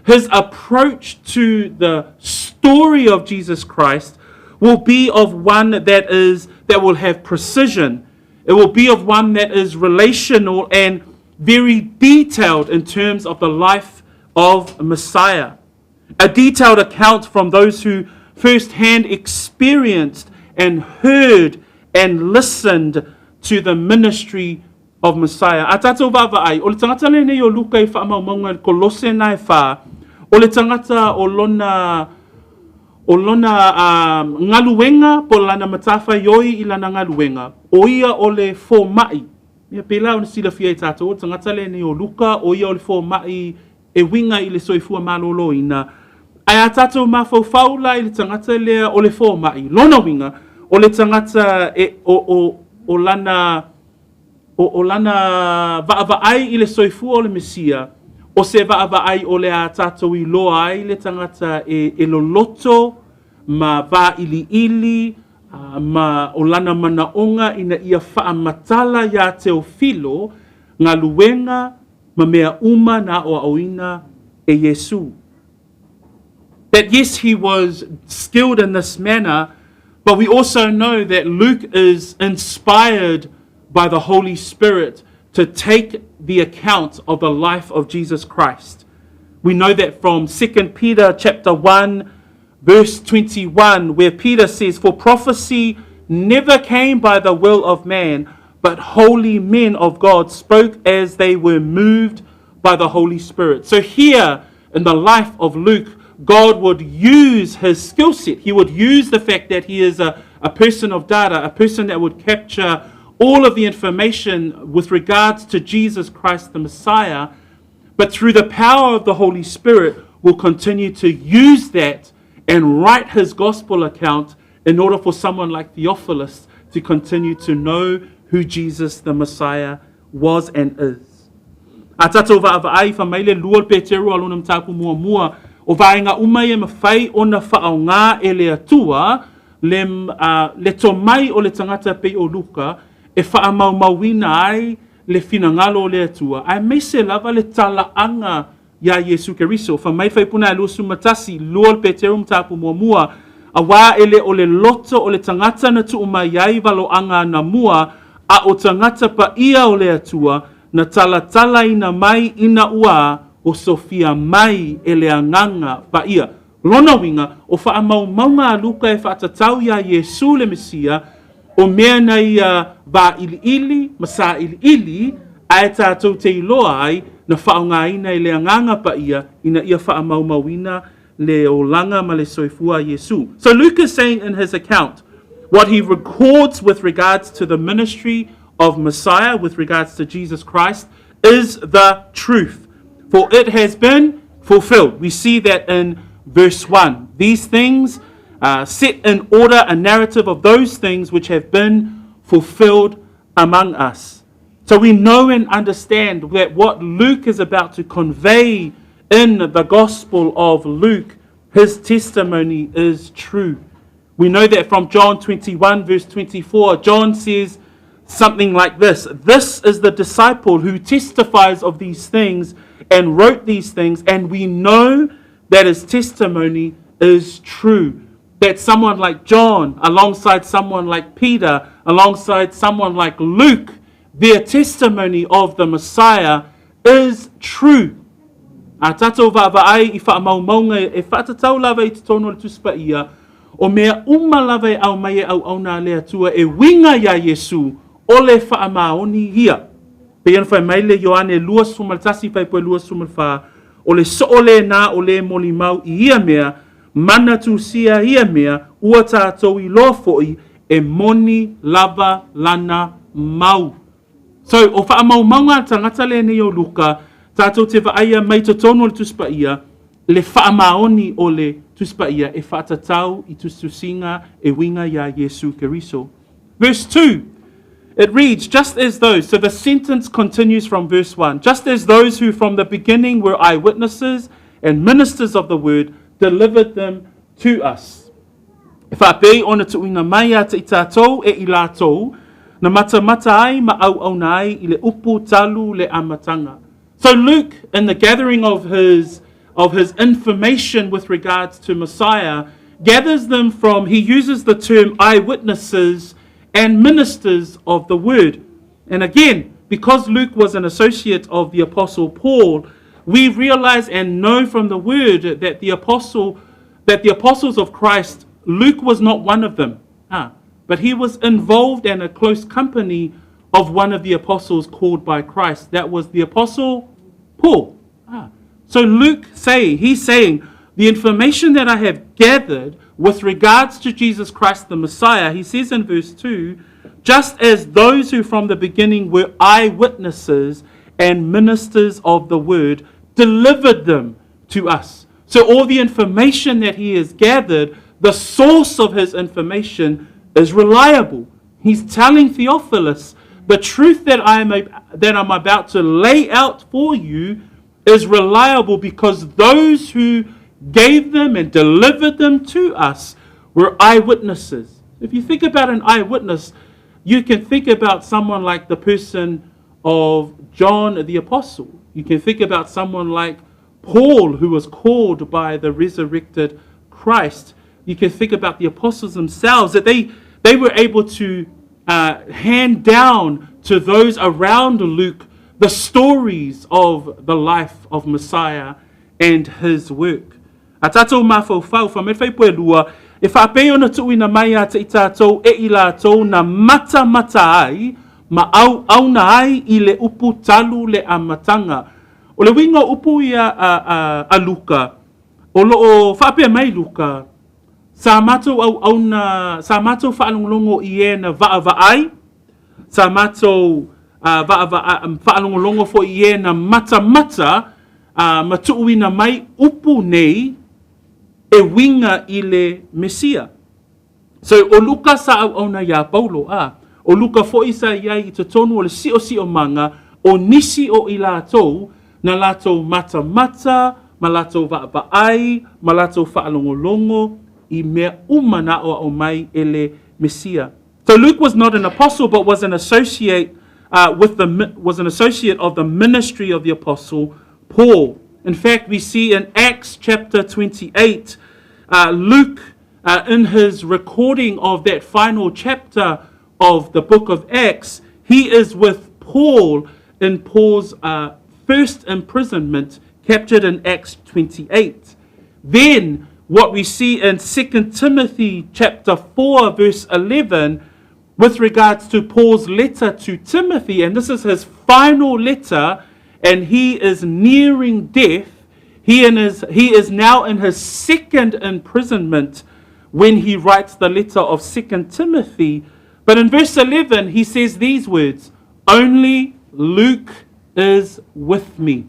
His approach to the story of Jesus Christ will be of one that will have precision. It will be of one that is relational and very detailed in terms of the life of Messiah. A detailed account from those who firsthand experienced and heard and listened to the ministry of Messiah. A tātou wāwaai, o le tangata le nei o Luka I whaamaumanga Kolose nai whā, o le tangata o lona ngaluenga po lana matawhai yoi I lana ngaluenga. O ia o le fō mai. Ia pēlā o le sila fia I tātou, o tangata le nei o Luka, o ia o le fō mai e winga I le soifua malolo ina. Ai a tātou mawhau whaula I le tangata lea o le fō mai. Lona winga, o le tangata o lana vaavaai I le soifua o le Mesia, o se vaavaai o le a tātou I loa ai le tangata e loloto, ma va ili, ma o lana manaonga ina ia whaamatala ia Teofilo, ngā luenga, ma mea uma na o auina e Yesu. That yes, he was skilled in this manner, but we also know that Luke is inspired by the Holy Spirit to take the account of the life of Jesus Christ. We know that from 2 Peter chapter 1, verse 21, where Peter says, "For prophecy never came by the will of man, but holy men of God spoke as they were moved by the Holy Spirit." So here in the life of Luke, God would use his skill set. He would use the fact that he is a person of data, a person that would capture all of the information with regards to Jesus Christ the Messiah, but through the power of the Holy Spirit will continue to use that and write his gospel account in order for someone like Theophilus to continue to know who Jesus the Messiah was and is. A tātou whaavaai whamaile lua Peteru alunam tāpu mua o vaenga umai e mawhai o na whaonga e le atua le tomai o le tangata pei o Luka e whaamaumauina ai le finangalo o le atua. Ai mei se lava le talaanga ia Yesu Keriso. Whamai whaipuna e lua sumatasi lua Peteru mtapu mua a wā ele o le loto o le tangata na tu umai ai valoanga na mua a o tangata pa ia o le atua na tala ina mai ina ua o Sofia mai e le anganga pa ia. Lona winga o whaamaumaunga a Luka e whaatatau ia Yesu le Mesia o mea na ia va ili, masa ili, a e tātou te iloa ai na whaonga ina i le anganga pa ia ina ia whaamaumauina le o langa ma le soifua Yesu. So Luke is saying in his account, what he records with regards to the ministry of Messiah, with regards to Jesus Christ, is the truth. For it has been fulfilled. We see that in verse 1. These things set in order a narrative of those things which have been fulfilled among us. So we know and understand that what Luke is about to convey in the Gospel of Luke, his testimony is true. We know that from John 21 verse 24, John says something like this: "This is the disciple who testifies of these things and wrote these things, and we know that his testimony is true." That someone like John, alongside someone like Peter, alongside someone like Luke, their testimony of the Messiah is true. A tātou whaavai I whaamaumaunga e whaatatau lava I te tono le tuspa ia, o mea lava e au mai e au auna lea tua e winga ia Yesu o le whaamaoni ia. Pe iana whai maile Ioane luas fumaltasi whai poe luas fumalwha, o le soole na o le moli mau I ia mea, mana tu sia ia mea, ua tātou I loa foi e moni lava lana mau. So, o whaamaumaunga tangata le nei o Luka, tātou te whaia mai to tono le tuspa ia, le whaamaoni o le tuspa ia e whaatatau I tustusinga e winga ia Yesu Keriso. Verse 2, it reads, just as those, so the sentence continues from verse 1, just as those who from the beginning were eyewitnesses and ministers of the word delivered them to us. E whaapei ona tuina mai a te I tātou e I lātou, na mata ai ma au nai I le upu talu le amatanga. So Luke, in the gathering of his information with regards to Messiah, gathers them from, he uses the term eyewitnesses and ministers of the word. And again, because Luke was an associate of the Apostle Paul, we realize and know from the word that the apostles of Christ, Luke was not one of them. But he was involved in a close company of one of the apostles called by Christ. That was the apostle Paul. So Luke he's saying, the information that I have gathered with regards to Jesus Christ the Messiah, he says in verse 2, just as those who from the beginning were eyewitnesses and ministers of the word delivered them to us. So all the information that he has gathered, the source of his information is reliable. He's telling Theophilus, the truth that I'm about to lay out for you is reliable because those who gave them and delivered them to us were eyewitnesses. If you think about an eyewitness, you can think about someone like the person of John the Apostle. You can think about someone like Paul, who was called by the resurrected Christ. You can think about the apostles themselves, that they were able to hand down to those around Luke the stories of the life of Messiah and his work. A tātou mawhauwhau, whamewhai poe lua, e whapei ona tuina mai a te I tātou e I lātou na mata ai, ma au na ai I le upu talu le amatanga. O le winga upu ia a Luka, o loo whapea mai Luka, sa mātou sa mātou whaalongolongo I e na vaai, sa mātou whaalongolongo fo I e na mata, ma tuuina mai upu nei e winga I le Mesia. So o Luka sa au na ia Paulo, o Luka fo isa iai I te tonu o le si o manga, o nisi o I lātou, na lātou mata, ma lātou vaai, ma lātou whaalongolongo, I mea umana o mai ele Mesia. So Luke was not an apostle, but was an associate was an associate of the ministry of the apostle Paul. In fact, we see in Acts chapter 28, Luke, in his recording of that final chapter of the book of Acts, he is with Paul in Paul's first imprisonment, captured in Acts 28. Then what we see in 2 Timothy chapter 4 verse 11 with regards to Paul's letter to Timothy, and this is his final letter, and he is nearing death. He is now in his second imprisonment when he writes the letter of 2 Timothy. But in verse 11 he says these words, only Luke is with me.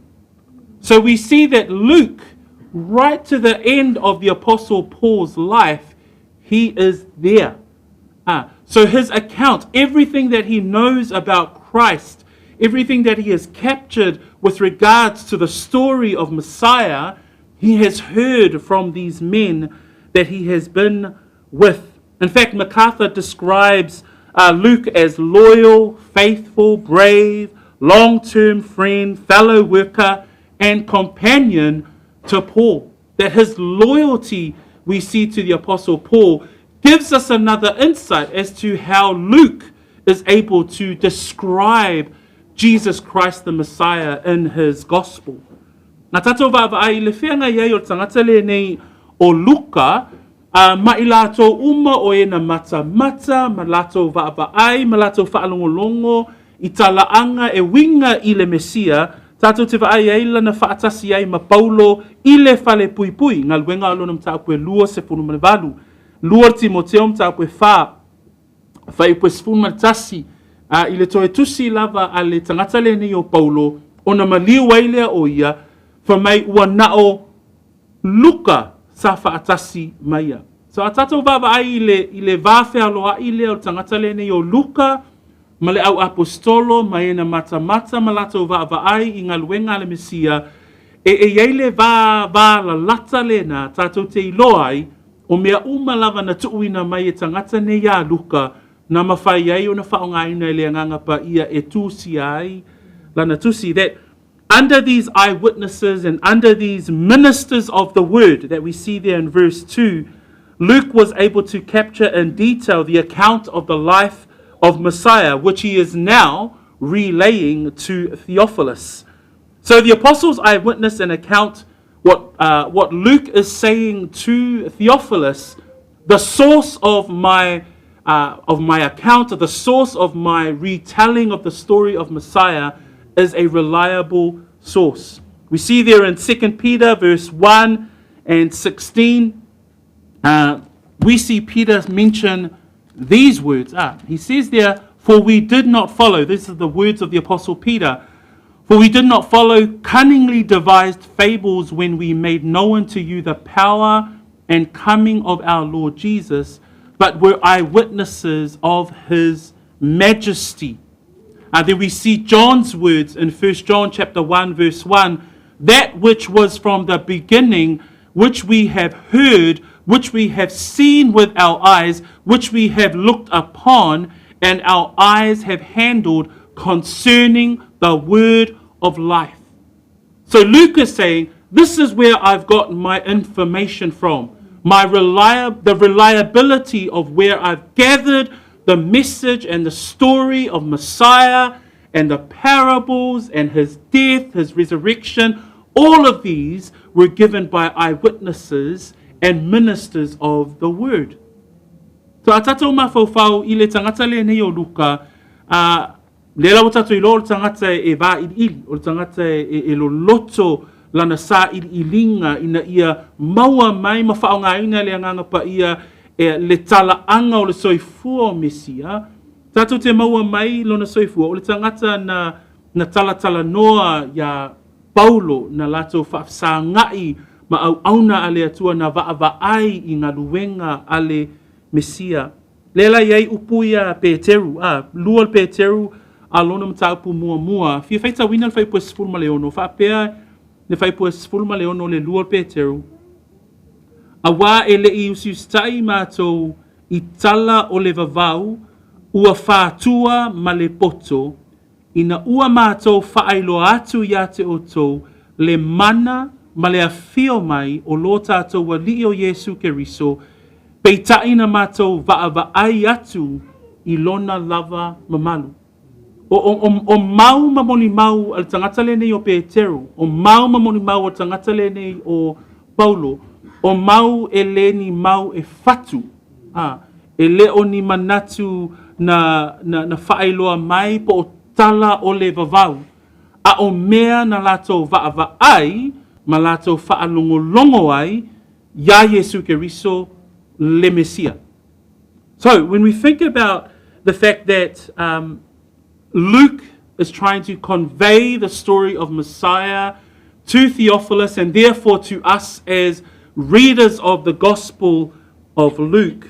So we see that Luke, right to the end of the Apostle Paul's life, he is there. So his account, everything that he knows about Christ, everything that he has captured with regards to the story of Messiah, He has heard from these men that he has been with. In fact, MacArthur describes Luke as loyal, faithful, brave, long-term friend, fellow worker, and companion to Paul. That his loyalty we see to the Apostle Paul gives us another insight as to how Luke is able to describe Jesus Christ the Messiah in his gospel. Nā tātou wāwai le whenga iei o tangata le nei o Luka, ma i lātou uma o e na mata, ma lātou wāwai, ma lātou whaalongolongo, i talaanga e winga i le Mesia, tātou te wāai eila na whaatasi ei ma Paulo i le whale pui pui, ngā luenga alo nam tāpue lua se punu manewalu, lua Timoteo tāpue whai pue spunu matasi, i le toe tusi lava a le tangata le nei o Paulo, o na maliu wailea o ia, mai ua nao Luka sa whaatasi maia. So a tātou wāwai i le vāwhea loa i lea o tangata le nei o Luka, ma le au apostolo, ma e na mata, ma lātou wāwai i ngā luenga le Mesia, e iei le vā la lata le na tātou te iloai, o mea lava na tuuina mai e tangata nei a Luka, na mawhai ai o na whaongaina le anganga pa ia e tūsi ai, lana tūsi, that under these eyewitnesses and under these ministers of the word that we see there in verse 2, Luke was able to capture in detail the account of the life of Messiah, which he is now relaying to Theophilus. So the apostles' eyewitness and account, what Luke is saying to Theophilus, the source of my account, the source of my retelling of the story of Messiah, is a reliable source. We see there in 2 Peter verse 1 and 16, we see Peter mention these words. He says there, for we did not follow, this is the words of the Apostle Peter, for we did not follow cunningly devised fables when we made known to you the power and coming of our Lord Jesus, but were eyewitnesses of his majesty. Then we see John's words in 1 John chapter 1 verse 1, that which was from the beginning, which we have heard, which we have seen with our eyes, which we have looked upon, and our eyes have handled concerning the word of life. So Luke is saying, this is where I've got my information from, the reliability of where I've gathered the message and the story of Messiah and the parables and his death, his resurrection. All of these were given by eyewitnesses and ministers of the word. So a tātou mawhauwhau i le tangata le nei o Luka, le lau tātou i lo tangata e wā ili, o tangata e lo loto lana sā ilinga ina ia maua mai mawhaongaina le anganga pa ia le tala anga o le soifua o Mesia. Tātou te maua mai lona soifua, o le tangata na tala noa ya Paulo na lato whaafsāngai ma au auna ale atua na vaai i ngā luenga ale Mesia. Lela iei upuia Peteru, lua Peteru a lona mtaupu mua. Fia whaita wina le whaipua sifuruma leono, whaapea le whaipua sifuruma leono le lua Peteru. A wā e le i usiustai mātou i tala o le vavau, ua whātua ma le poto, ina ua mātou whaailoa atu ia te oto, le mana ma le awhio mai o lo tātou wa li o Yesu Keriso, pei taina mātou vaai atu i lona lava mamalu. O mau mamoni mau al tangata le nei o Peteru, o mau mamoni mau al tangata le nei o Paulo, o mau e le ni mau e fatu, e le o ni manatu na whaailoa mai po o tala o le vavau, a o mea na lato vaai, ma lato whaalongolongo ai, ya Yesu Keriso le Mesia. So when we think about the fact that Luke is trying to convey the story of Messiah to Theophilus and therefore to us as readers of the Gospel of Luke,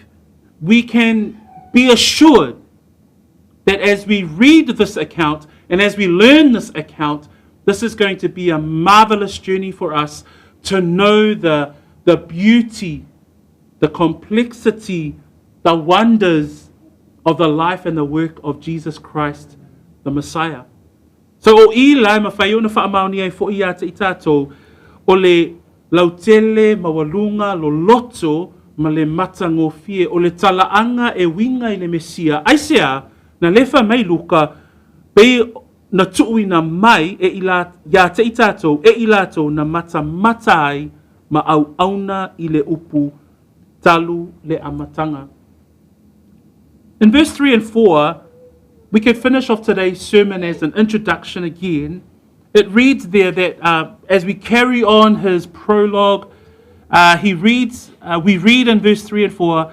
we can be assured that as we read this account and as we learn this account, this is going to be a marvelous journey for us to know the beauty, the complexity, the wonders of the life and the work of Jesus Christ, the Messiah. So o I lai mawhai o na whaamaoni ai fo I ata I tātou o le lautele mawalunga lo loto ma le matangofie o le talaanga e winga I le Mesia. Aisea na lefa mai Luka pe na tuuina mai e ila ya te I tātou e I tātou na mata ai ma au auna I le upu talu le amatanga. In verse 3 and 4, we can finish off today's sermon as an introduction again. It reads there that as we carry on his prologue, we read in verse 3 and 4,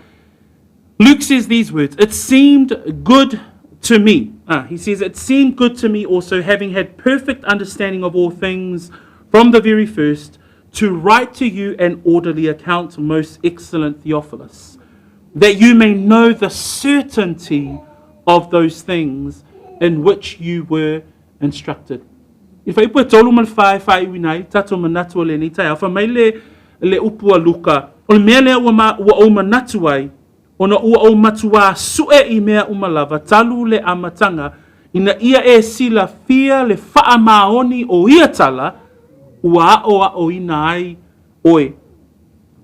Luke says these words, "It seemed good to me." He says, "It seemed good to me also, having had perfect understanding of all things from the very first, to write to you an orderly account, most excellent Theophilus, that you may know the certainty of those things in which you were instructed." If I put tolu mal fai winai tato manatu le ni tai afa mai le upu a Luka o mea lea ua o manatu ai ona ua o matua sue I mea umalava talu le amatanga ina ia e sila fia le faa maoni o ia tala ua o ina ai oe.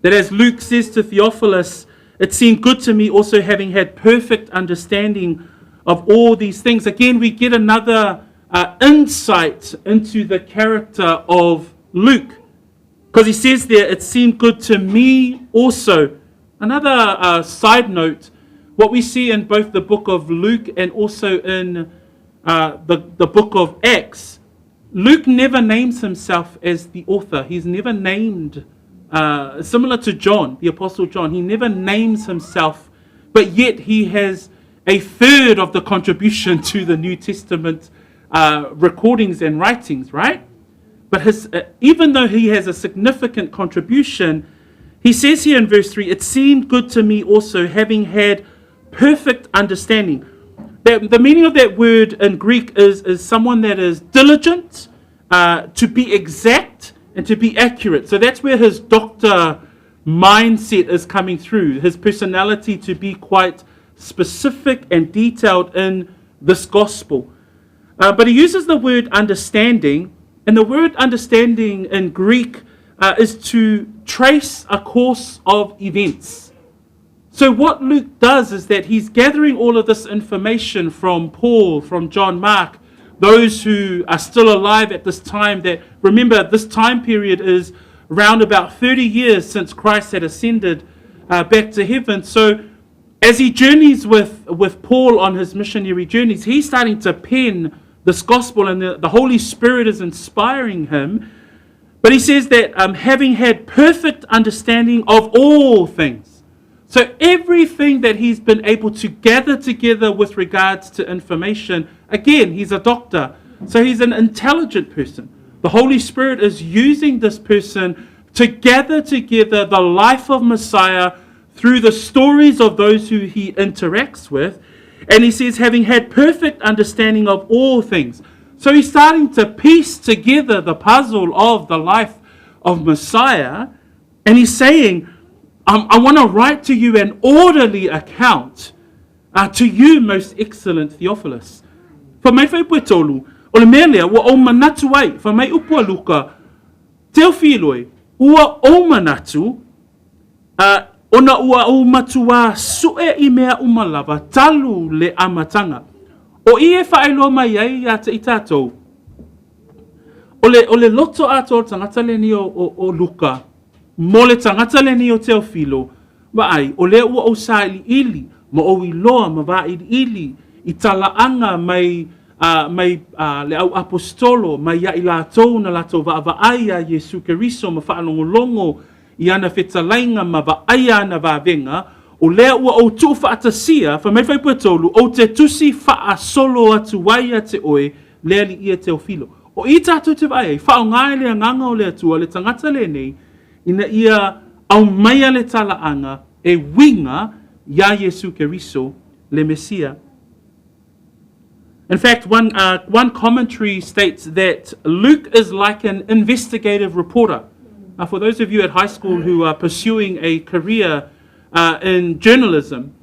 That as Luke says to Theophilus, it seemed good to me also, having had perfect understanding of all these things. Again, we get another insight into the character of Luke, because he says there, "It seemed good to me also." Another side note, what we see in both the book of Luke and also in the book of Acts, Luke never names himself as the author. He's never named, similar to John, the Apostle John, he never names himself, but yet he has a third of the contribution to the New Testament recordings and writings, right? But even though he has a significant contribution, he says here in verse 3, "It seemed good to me also, having had perfect understanding." The meaning of that word in Greek is someone that is diligent, to be exact, and to be accurate. So that's where his doctor mindset is coming through, his personality to be quite specific and detailed in this gospel. But he uses the word understanding, and the word understanding in Greek is to trace a course of events. So what Luke does is that he's gathering all of this information from Paul, from John Mark, those who are still alive at this time. That, remember, this time period is around about 30 years since Christ had ascended back to heaven. So as he journeys with Paul on his missionary journeys, he's starting to pen this gospel, and the Holy Spirit is inspiring him. But he says that having had perfect understanding of all things. So everything that he's been able to gather together with regards to information, again, he's a doctor, so he's an intelligent person. The Holy Spirit is using this person to gather together the life of Messiah through the stories of those who he interacts with. And he says, having had perfect understanding of all things. So he's starting to piece together the puzzle of the life of Messiah. And he's saying, I want to write to you an orderly account to you, most excellent Theophilus. For mai whai puetolu, o le mea lea, ua o manatu ai, for mai upua Luka, Teofiloi, ua o manatu, ona ua o matua sue I mea umalava talu le amatanga. O I e whaeloa mai ai a te I tātou. O le loto ato o tangata le ni o Luka, mo le tangata le ni o Teofilo, wa ai, o le ua o sa ili, ma o iloa ma va ili, I talaanga mai le au apostolo, mai ia I lātou na lātou va ai a Yesu Keriso, ma whaalongolongo, I ana whetalainga ma va aia ana vāvenga, o lea ua o tu whaatasia, wha mai whaiputolu, o te tusi wha solo atu waia te oe, lea li ia Teofilo. O I tātou te vai, whao ngai lea nganga o lea tua, le tangata le nei, ina ia au maia le talaanga, e winga, ia Yesu Keriso, le Mesia. In fact, one commentary states that Luke is like an investigative reporter. For those of you at high school who are pursuing a career in journalism,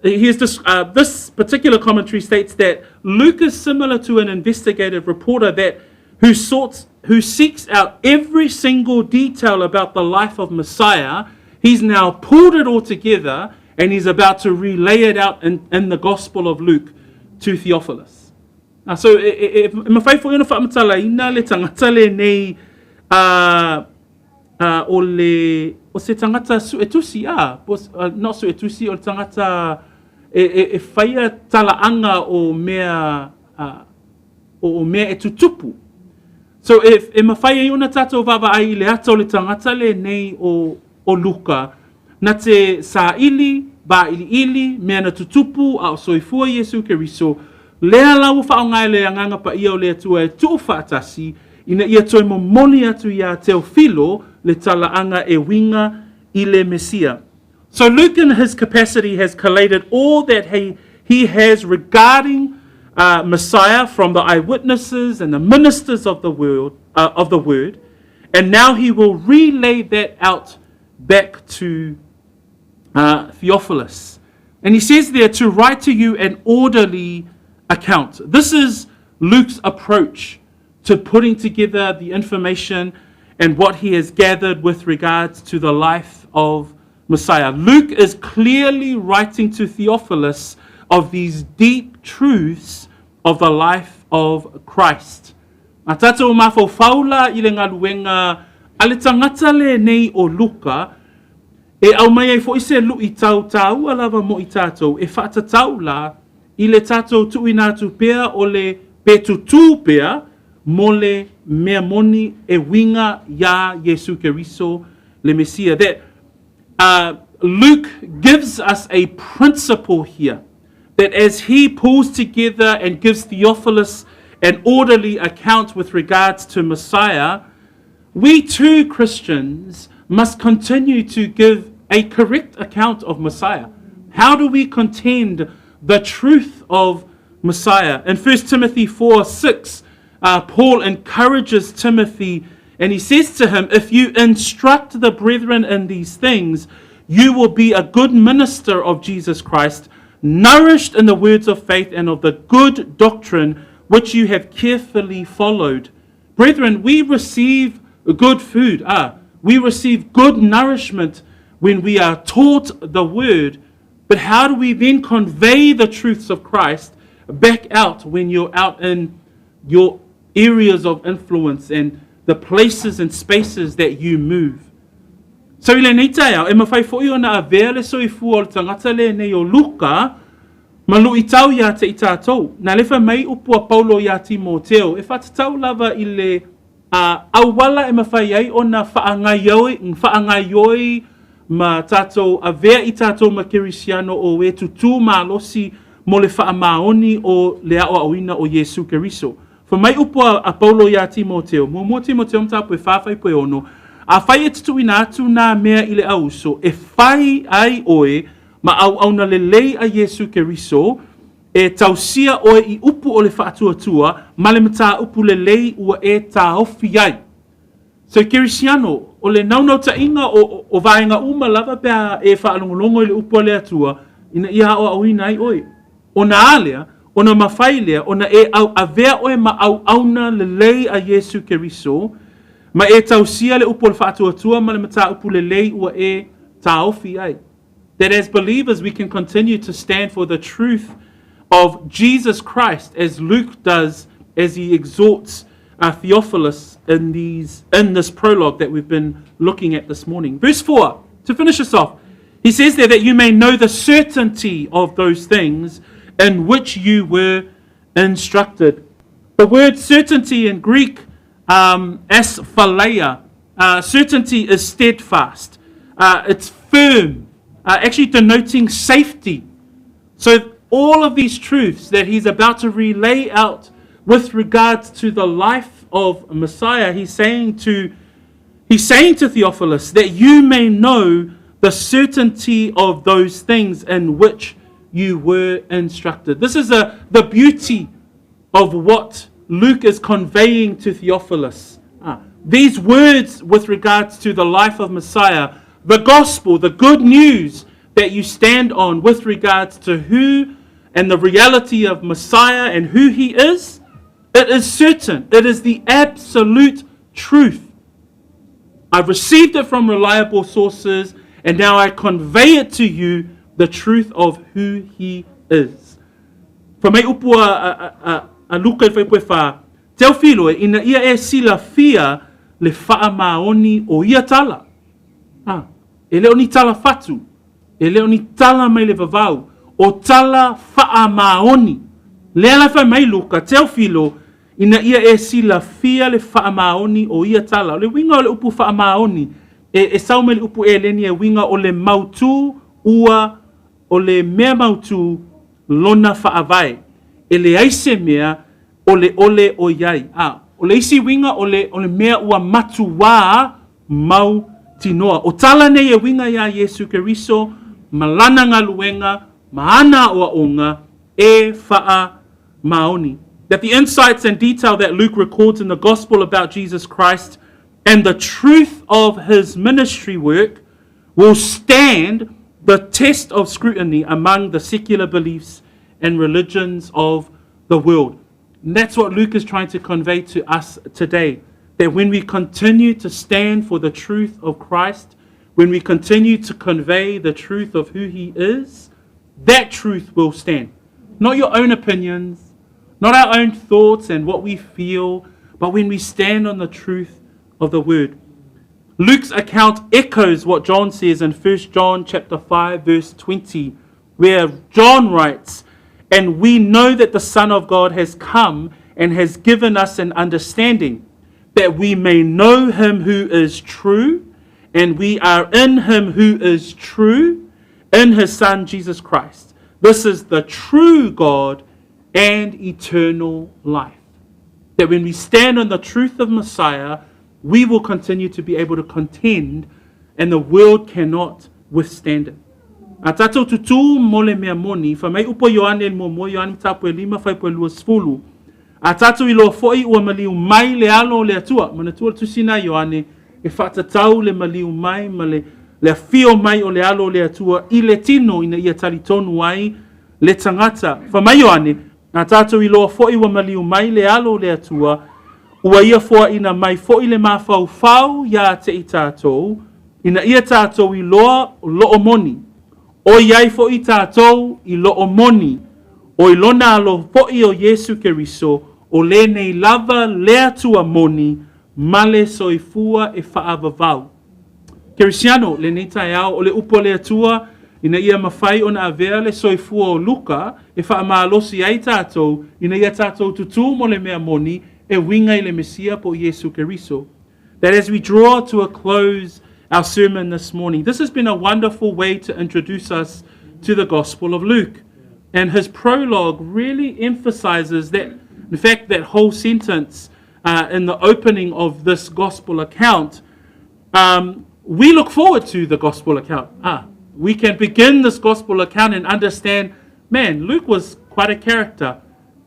here's this particular commentary states that Luke is similar to an investigative reporter who seeks out every single detail about the life of Messiah. He's now pulled it all together and he's about to relay it out in the Gospel of Luke to Theophilus. So, mawhai fo ina whaamatala ina le tangata le nei o se tangata suetusi not suetusi, o le tangata e whaia talaanga o mea e tutupu. So if e mawhai iuna tātou vava ai le ata o le tangata le nei o Luka, na te sa ili, ba ili, mea na tutupu a o soifua Yesu Keriso, lea lau whaongai le anganga pa ia o le atua e tuu whaatasi, ina ia toi momoni atu ia Teofilo le talaanga e winga i le Mesia. So Luke in his capacity has collated all that he has regarding Messiah from the eyewitnesses and the ministers of the word, and now he will relay that out back to Theophilus. And he says there to write to you an orderly account. This is Luke's approach to putting together the information and what he has gathered with regards to the life of Messiah. Luke is clearly writing to Theophilus of these deep truths of the life of Christ. A tātou mafo faula i le ngaluenga ale tangata le nei o Luka e au mai fo ise lu I tau alava mo I tātou e whaatatau la I le tātou tuinatu pea o le petutu pea mo le mea moni e winga ya Yesu Keriso le Mesia. That Luke gives us a principle here that as he pulls together and gives Theophilus an orderly account with regards to Messiah, we too, Christians, must continue to give a correct account of Messiah. How do we contend the truth of Messiah? In 1 Timothy 4:6, Paul encourages Timothy and he says to him, if you instruct the brethren in these things, you will be a good minister of Jesus Christ, nourished in the words of faith and of the good doctrine which you have carefully followed. Brethren, we receive good food. We receive good nourishment when we are taught the word. But how do we then convey the truths of Christ back out when you're out in your areas of influence and the places and spaces that you move? So ile nei taia, e mawhai fo I ona a vea le soifua o le tangata le nei o Luka, ma lu I tau ia te I tātou. Nā lefa mai upua Paulo ia Timoteo, e whatatau lava I le awala e mawhai ai ona whaangaioi ma tātou a vea I tātou ma Kerisiano o e tutu ma losi mo le whaamaoni o le ao awina o Yesu Keriso. For mai upua a Paulo ia Timoteo, mo Timoteo mtapu e whawhai poe ono, a whai e tutu ina atu nā mea I le auso, e whai ai oe ma au na lelei a Yesu Keriso, e tausia oe I upu o le whaatuatua, ma le mata upu lelei ua e taofi ai. So Kerisiano, o le naunau ta inga o vaenga uma lava pia e whaalongolongo I le upu o le atua, ina ia o awina ai oe. O na alea, o na mawhai lea, o na e au avea oe ma au na lelei a Yesu Keriso, ma e tausia le upu o le whaatuatua, ma le mata upu lelei ua e taofi ai. That as believers we can continue to stand for the truth of Jesus Christ as Luke does as he exhorts Theophilus in this prologue that we've been looking at this morning. Verse 4, to finish us off, he says there that you may know the certainty of those things in which you were instructed. The word certainty in Greek, asphaleia, certainty is steadfast. It's firm. Actually denoting safety. So all of these truths that he's about to relay out with regards to the life of Messiah, he's saying to Theophilus that you may know the certainty of those things in which you were instructed. This is the beauty of what Luke is conveying to Theophilus. These words with regards to the life of Messiah, the gospel, the good news that you stand on with regards to who and the reality of Messiah and who he is, it is certain. It is the absolute truth. I've received it from reliable sources, and now I convey it to you, the truth of who he is. For me upu a Luka i whaipoe teo filo ina ia e sila fia le wha maoni o ia tala. E leo ni tala fatu. E leo ni tala mai le vavau. O tala wha maoni. Lea la whai mai Luka, teo filo ina ia e sila fia le wha maoni o ia tala. O le winga o le upu wha maoni. E sau me le upu e leni e winga o le mautu ua o le mea mautu lona whaavai. E le aise mea o le ole o iai. O le isi winga o le mea ua matu wā mau tinoa. O tala nei e winga ia Yesu Keriso, malana ngā luenga, maana o onga, e wha maoni. That the insights and detail that Luke records in the gospel about Jesus Christ and the truth of his ministry work will stand the test of scrutiny among the secular beliefs and religions of the world. And that's what Luke is trying to convey to us today. That when we continue to stand for the truth of Christ, when we continue to convey the truth of who he is, that truth will stand. Not your own opinions, not our own thoughts and what we feel, but when we stand on the truth of the word. Luke's account echoes what John says in 1 John chapter 5 verse 20, where John writes, "And we know that the Son of God has come and has given us an understanding, that we may know him who is true, and we are in him who is true, in his Son Jesus Christ. This is the true God and eternal life." That when we stand on the truth of Messiah, we will continue to be able to contend, and the world cannot withstand it. A tātou tutu mole mea moni, wha mai upo Ioane mo Ioane mtapu e 5 whaipo e 2. A tātou I loa foi ua maliu mai le alo le atua. Mana tua tusina Ioane e whatatau le maliu mai ma le fio mai o le alo le atua I le tino ina ia talitonu ai le tangata. Wha mai Ioane, a tātou I loa foi ua maliu mai le alo le atua ua ia foa ina mai foi le mawhau whau ia te I tātou ina ia tātou I loa loo moni. O iai fo I tātou I loo moni, o I lona alo fo I o Yesu Keriso, o le nei lava lea tua moni, male soifua e whaavavau. Kerisiano, le nei tai au, o le upo lea tua, ina ia mawhai o na avea le soifua o Luka, e whaamalosi ai tātou, ina ia tātou tutu mo le mea moni, e winga I le Mesia po Yesu Keriso. That as we draw to a close our sermon this morning, this has been a wonderful way to introduce us to the Gospel of Luke. And his prologue really emphasizes that, in fact, that whole sentence in the opening of this Gospel account. We look forward to the Gospel account. We can begin this Gospel account and understand, man, Luke was quite a character.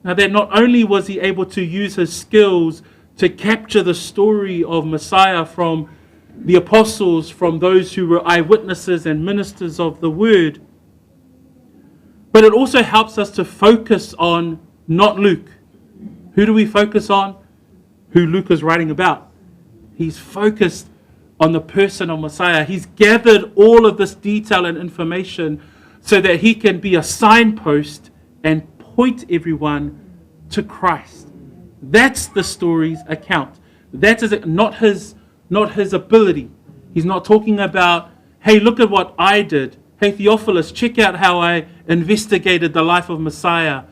Now that not only was he able to use his skills to capture the story of Messiah from the apostles, from those who were eyewitnesses and ministers of the word, but it also helps us to focus on not Luke. Who do we focus on? Who Luke is writing about. He's focused on the person of Messiah. He's gathered all of this detail and information so that he can be a signpost and point everyone to Christ. That's the story's account. That is not his ability. He's not talking about, hey, look at what I did. Hey, Theophilus, check out how I investigated the life of Messiah.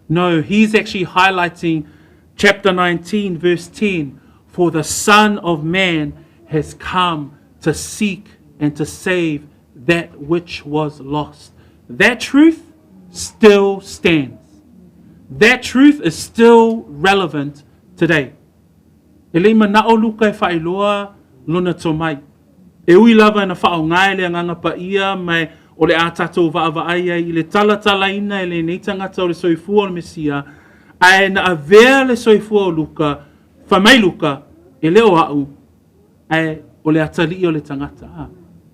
No, he's actually highlighting chapter 19, verse 10. For the Son of Man has come to seek and to save that which was lost. That truth still stands. That truth is still relevant today. E lei manao Luka e whailoa lona tomai. E ui lava na whao ngai le nganga pa ia mai o le atatou vaavaai ai I le talatala ina e le nei tangata o le soifua o le Mesia. Ai na avea le soifua o Luka, whamai Luka, e leo au ai o le atali o le tangata.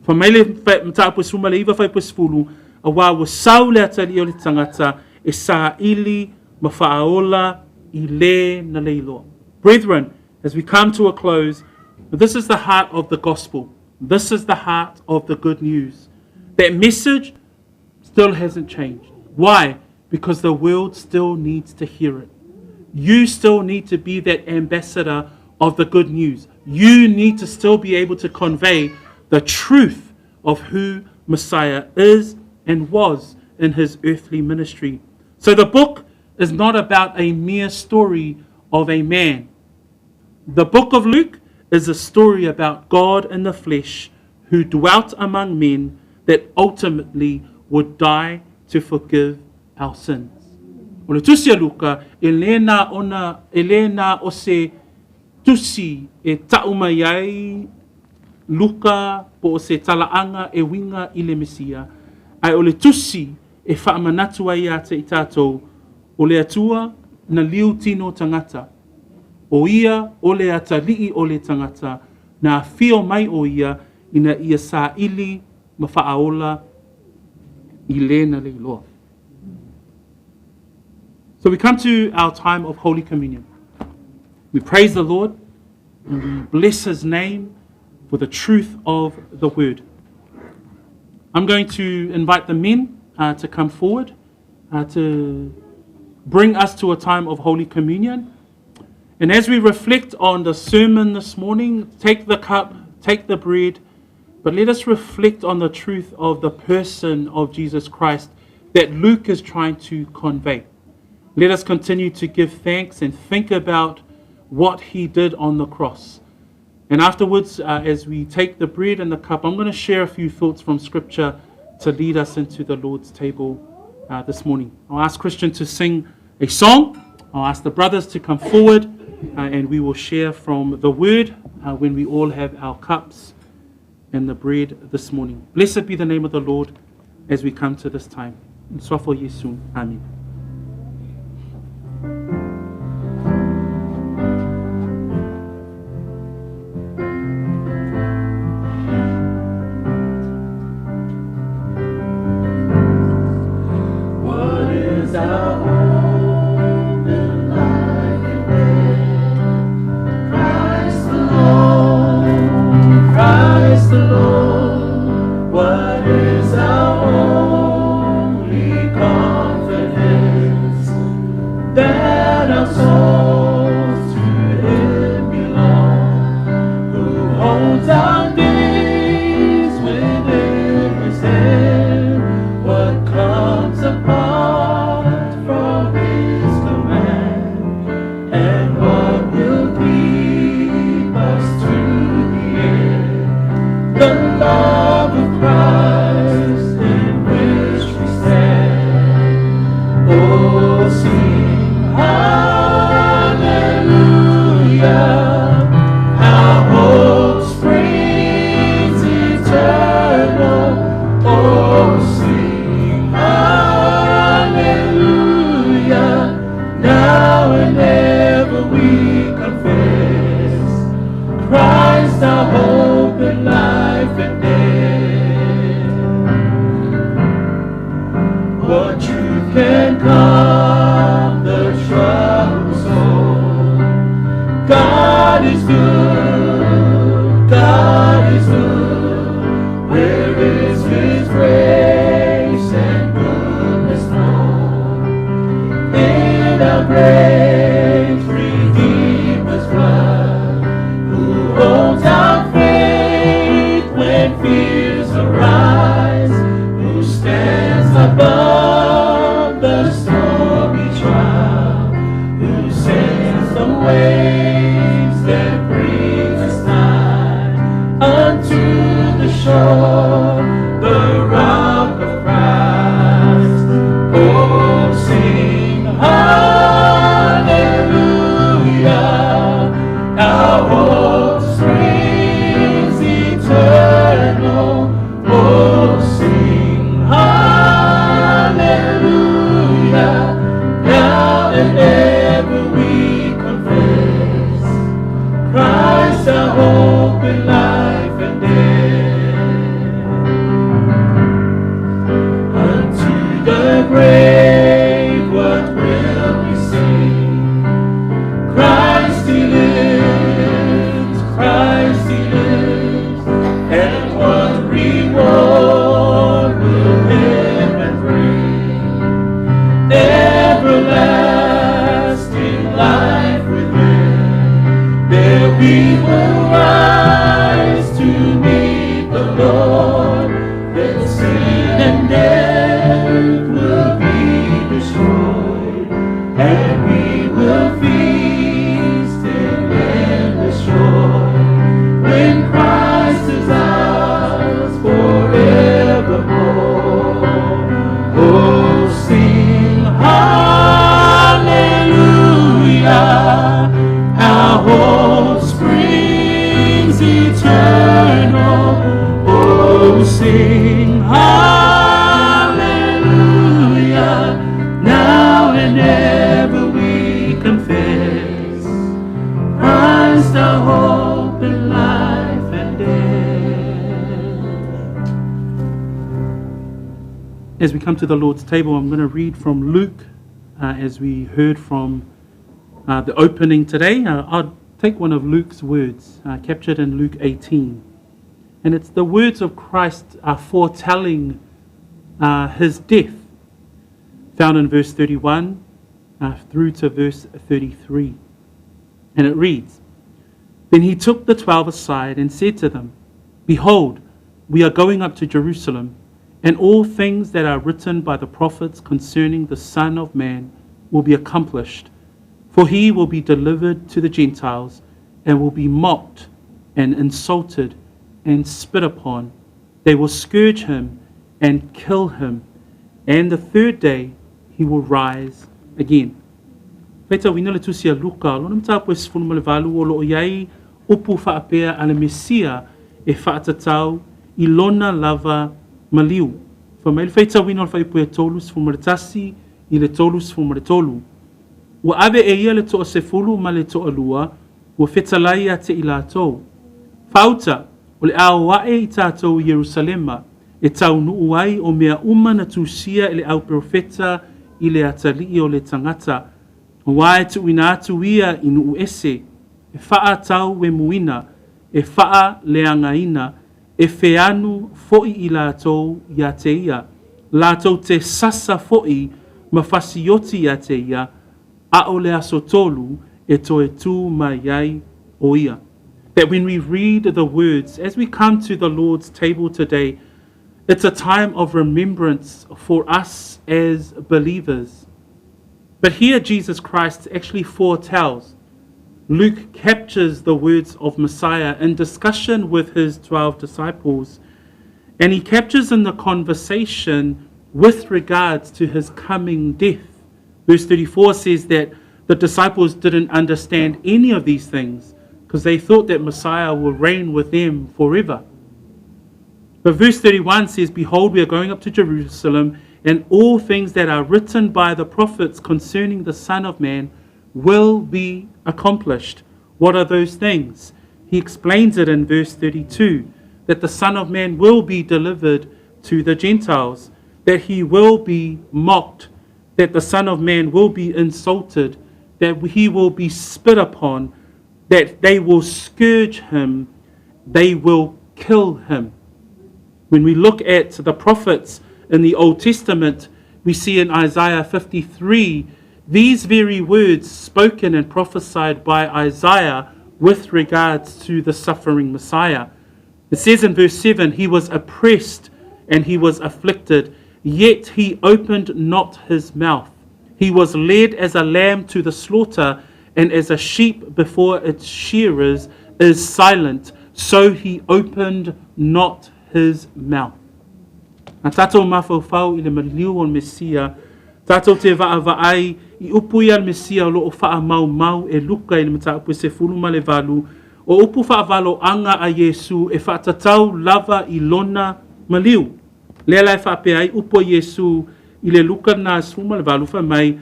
Whamaile mta po suma le iwa whai po sifulu, a wā wa sau le atali o le tangata e sa ili ma whaaola I le na leiloa. Brethren, as we come to a close, this is the heart of the gospel. This is the heart of the good news. That message still hasn't changed. Why? Because the world still needs to hear it. You still need to be that ambassador of the good news. You need to still be able to convey the truth of who Messiah is and was in his earthly ministry. So the book is not about a mere story of a man. The book of Luke is a story about God in the flesh who dwelt among men that ultimately would die to forgive our sins. O le tusi a Luka, e lena o se tusi e tauma iai Luka po o se talaanga e winga I le Mesia. Ai o le tusi e whaamanatua ia te I tātou o le atua na liu tino tangata. O ia o le atalii o le tangata na fio mai o ia ina ia sa ili ma whaaola I le na leiloa. So we come to our time of Holy Communion. We praise the Lord and we bless his name for the truth of the word. I'm going to invite the men to come forward to bring us to a time of Holy Communion. And as we reflect on the sermon this morning, take the cup, take the bread, but let us reflect on the truth of the person of Jesus Christ that Luke is trying to convey. Let us continue to give thanks and think about what he did on the cross. And afterwards, as we take the bread and the cup, I'm going to share a few thoughts from Scripture to lead us into the Lord's table this morning. I'll ask Christian to sing a song. I'll ask the brothers to come forward and we will share from the word when we all have our cups and the bread this morning. Blessed be the name of the Lord as we come to this time. Swafo Yesu. Amen. Christ our hope and life. we will rise to meet the Lord. Then sin and death will be destroyed, and we will feast in endless joy when Christ is ours forevermore. Oh, sing hallelujah, our hope springs eternal. Oh, sing hallelujah, now and ever we confess Christ our hope in life and death. As we come to the Lord's table, I'm going to read from Luke, as we heard from the opening today. I'll take one of Luke's words, captured in Luke 18. And it's the words of Christ foretelling his death, found in verse 31 through to verse 33. And it reads, Then he took the 12 aside and said to them, Behold, we are going up to Jerusalem, and all things that are written by the prophets concerning the Son of Man will be accomplished. For he will be delivered to the Gentiles, and will be mocked and insulted and spit upon. They will scourge him and kill him, and the third day he will rise again. Feita wina le tusia Luka, lona mta pues funu le valu o lo iai upu whaapea ale Mesia e whaatatau I lona lava maliu. Whamail feita wina o whaipu e tolus fumaritasi I le tolus fumaritolu. Ua ave e ia le toa sefulu ma le toa lua, ua whetalai a te I lātou. Whauta, o le aoae I tātou Yerusalema, e tau nuu ai o mea uma na tūsia I le au profeta I le atalii o le tangata. O wae tu ina atu ia I nuu ese, e whaa tau we muina, e whaa leangaina, e wheanu foi I lātou ia te ia. Lātou te sasa foi ma whasioti ia te ia, a o le aso tolu e toe tū mai ai o ia. That when we read the words, as we come to the Lord's table today, it's a time of remembrance for us as believers. But here Jesus Christ actually foretells. Luke captures the words of Messiah in discussion with his 12 disciples, and he captures in the conversation with regards to his coming death. Verse 34 says that the disciples didn't understand any of these things because they thought that Messiah will reign with them forever. But verse 31 says, Behold, we are going up to Jerusalem, and all things that are written by the prophets concerning the Son of Man will be accomplished. What are those things? He explains it in verse 32, that the Son of Man will be delivered to the Gentiles, that he will be mocked, that the Son of Man will be insulted, that he will be spit upon, that they will scourge him, they will kill him. When we look at the prophets in the Old Testament, we see in Isaiah 53, these very words spoken and prophesied by Isaiah with regards to the suffering Messiah. It says in verse 7, He was oppressed and he was afflicted, yet he opened not his mouth. He was led as a lamb to the slaughter, and as a sheep before its shearers is silent, so he opened not his mouth. A tātou mawhauwhau I le maliu o Mesia, tātou te vaai I upu ia le Mesia o loo wha mau mau e Luka I le mata upu se fulu ma le valu, o upu wha valo anga a Yesu e wha tatau lava I lona maliu. Lea lai wha pe ai upu Yesu I le Luka na suma le valu wha mai,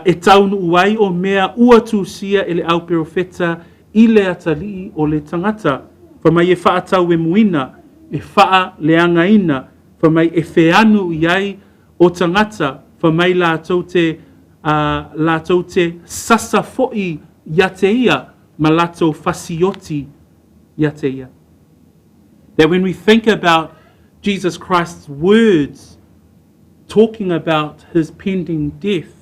e taunu uai o mea ua tūsia e le au perofeta I le atalii o le tangata. Wha mai e wha atau e muina, e wha leangaina, wha mai e wheanu iai o tangata, wha mai lātou te sasa foi ia te ia, ma lātou whasioti ia te ia. That when we think about Jesus Christ's words talking about his pending death,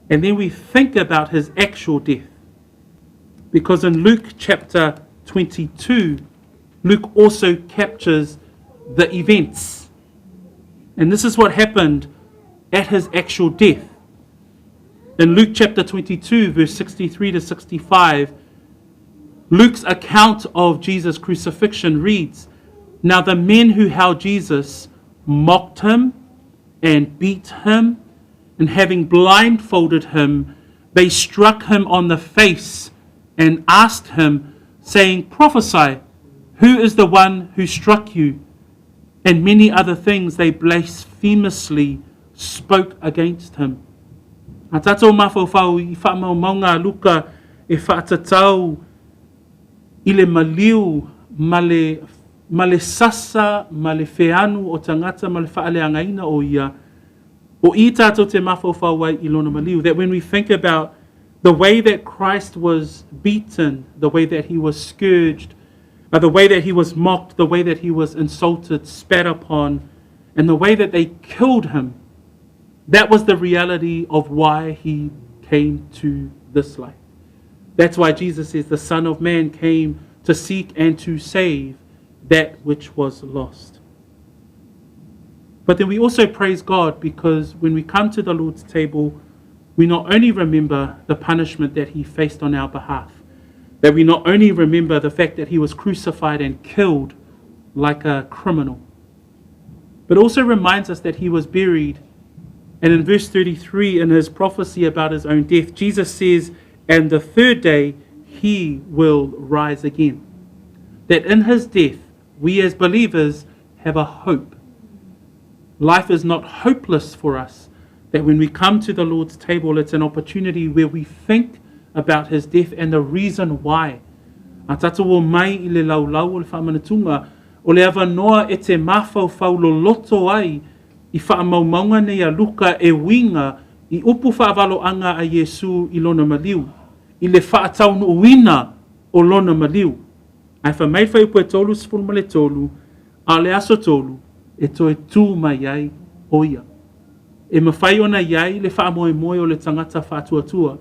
and then we think about his actual death, Because in Luke chapter 22, Luke also captures the events. And this is what happened at his actual death. In Luke chapter 22, verse 63 to 65, Luke's account of Jesus' crucifixion reads, "Now the men who held Jesus mocked him and beat him, and having blindfolded him, they struck him on the face and asked him, saying, 'Prophesy, who is the one who struck you?' And many other things they blasphemously spoke against him." A tātou mawhauwhau I whaamaunga Luka e whaatatau I le maliu ma le sasa ma le wheanu o tangata ma le whaaleangaina o ia o I tātou te mawhauwhau ai I lona maliu, that when we think about the way that Christ was beaten, the way that he was scourged, the way that he was mocked, the way that he was insulted, spat upon, and the way that they killed him, that was the reality of why he came to this life. That's why Jesus says the Son of Man came to seek and to save that which was lost. But then we also praise God because when we come to the Lord's table, we not only remember the punishment that he faced on our behalf, that we not only remember the fact that he was crucified and killed like a criminal, but also reminds us that he was buried. And in verse 33, in his prophecy about his own death, Jesus says, "And the third day he will rise again." That in his death, we as believers have a hope. Life is not hopeless for us. That when we come to the Lord's table, it's an opportunity where we think about his death and the reason why. A tata o mai I le laulau o le whaamanatunga, o le awanoa e te mawhauwhau lo loto ai I whaamaumaunga nei a Luka e winga I upu whaavaloanga a Yesu I lona maliu, I le whaataunu uina o lona maliu. Ai whamai whaipu e tolu sifuru le tolu, a le aso tolu, e toe tū mai ai o ia. E mawhai ona iai le whaamoe moe o le tangata whaatuatua,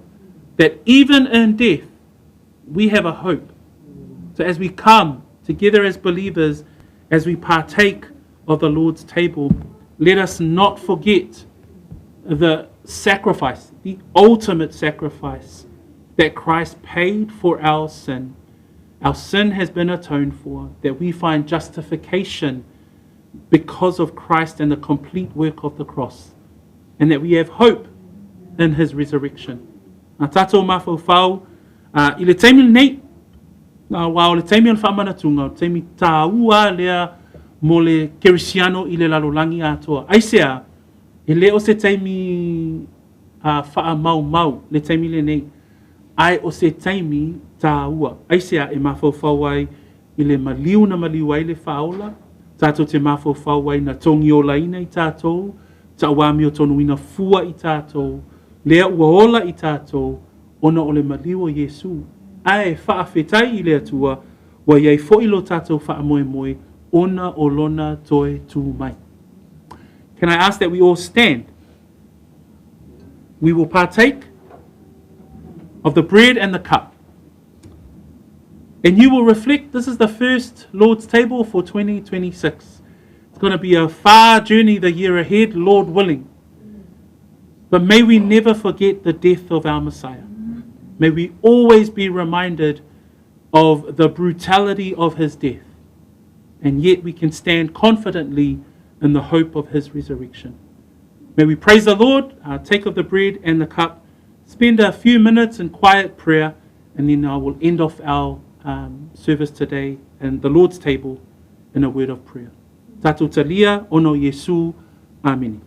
that even in death, we have a hope. So as we come together as believers, as we partake of the Lord's table, let us not forget the sacrifice, the ultimate sacrifice that Christ paid for our sin. Our sin has been atoned for, that we find justification because of Christ and the complete work of the cross, and that we have hope in his resurrection. A tātou mawhauwhau, I le teimi nei, wā o le teimi on whaamanatunga, o teimi tāua lea mo le kerisiano I le lalolangi atoa. Aisea, e le o se teimi wha mau, le teimi le nei, ai o se teimi tāua. Aisea, e mawhauwhau ai I le maliu na maliu ai le whaola, tātou te mawhauwhau ai na tongi o laina I tātou, ta wami o tonu ina fua I tātou, lea ua ola I tātou, ona o le maliu o Yesu. Ai whaafetai I le atua, wa iei fo ilo tātou whaamoe moe, ona o lona toe tū mai. Can I ask that we all stand? We will partake of the bread and the cup. And you will reflect, this is the first Lord's table for 2026. It's going to be a far journey the year ahead, Lord willing. But may we never forget the death of our Messiah. May we always be reminded of the brutality of his death. And yet we can stand confidently in the hope of his resurrection. May we praise the Lord, take of the bread and the cup, spend a few minutes in quiet prayer, and then I will end off our service today and the Lord's table in a word of prayer. Tātou talia ono Yesu. Amen.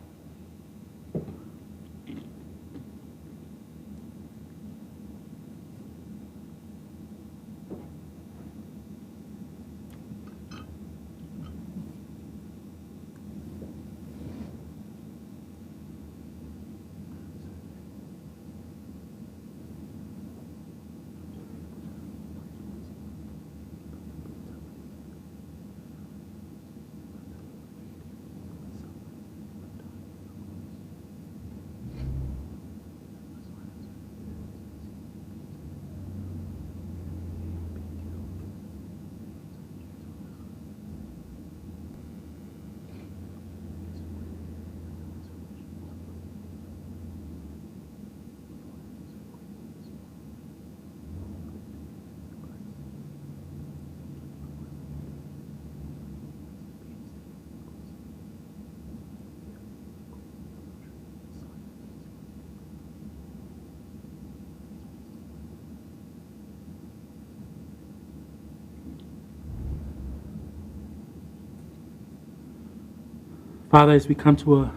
Father, as we come to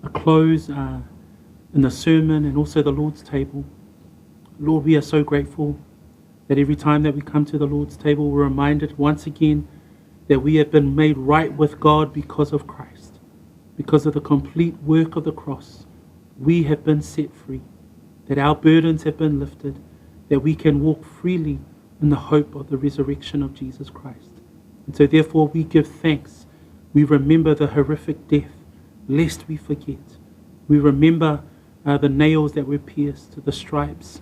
a close in the sermon and also the Lord's table, Lord, we are so grateful that every time that we come to the Lord's table, we're reminded once again that we have been made right with God because of Christ. Because of the complete work of the cross, we have been set free, that our burdens have been lifted, that we can walk freely in the hope of the resurrection of Jesus Christ. And so therefore we give thanks. We remember the horrific death, lest we forget. We remember the nails that were pierced, the stripes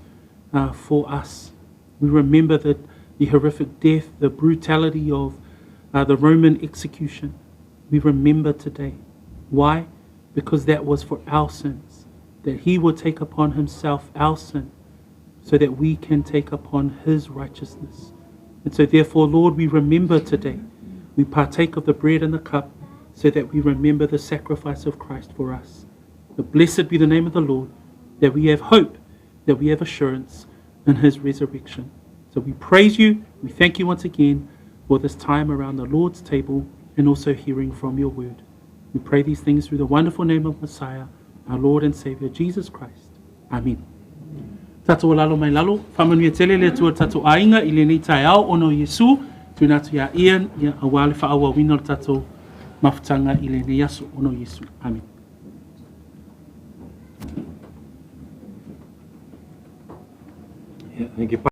for us. We remember the horrific death, the brutality of the Roman execution. We remember today. Why? Because that was for our sins, that he would take upon himself our sin so that we can take upon his righteousness. And so therefore, Lord, we remember today. We partake of the bread and the cup so that we remember the sacrifice of Christ for us. But blessed be the name of the Lord, that we have hope, that we have assurance in his resurrection. So we praise you. We thank you once again for this time around the Lord's table and also hearing from your word. We pray these things through the wonderful name of Messiah, our Lord and Savior, Jesus Christ. Amen. Tato lalo mai lalo, whamanui tele le tua tato ainga i le nei tai au ono Yesu, tuna tu ia Ian, ia awale whaawa wino tato mafutanga i le nei aso ono Yesu. Amen. Thank you.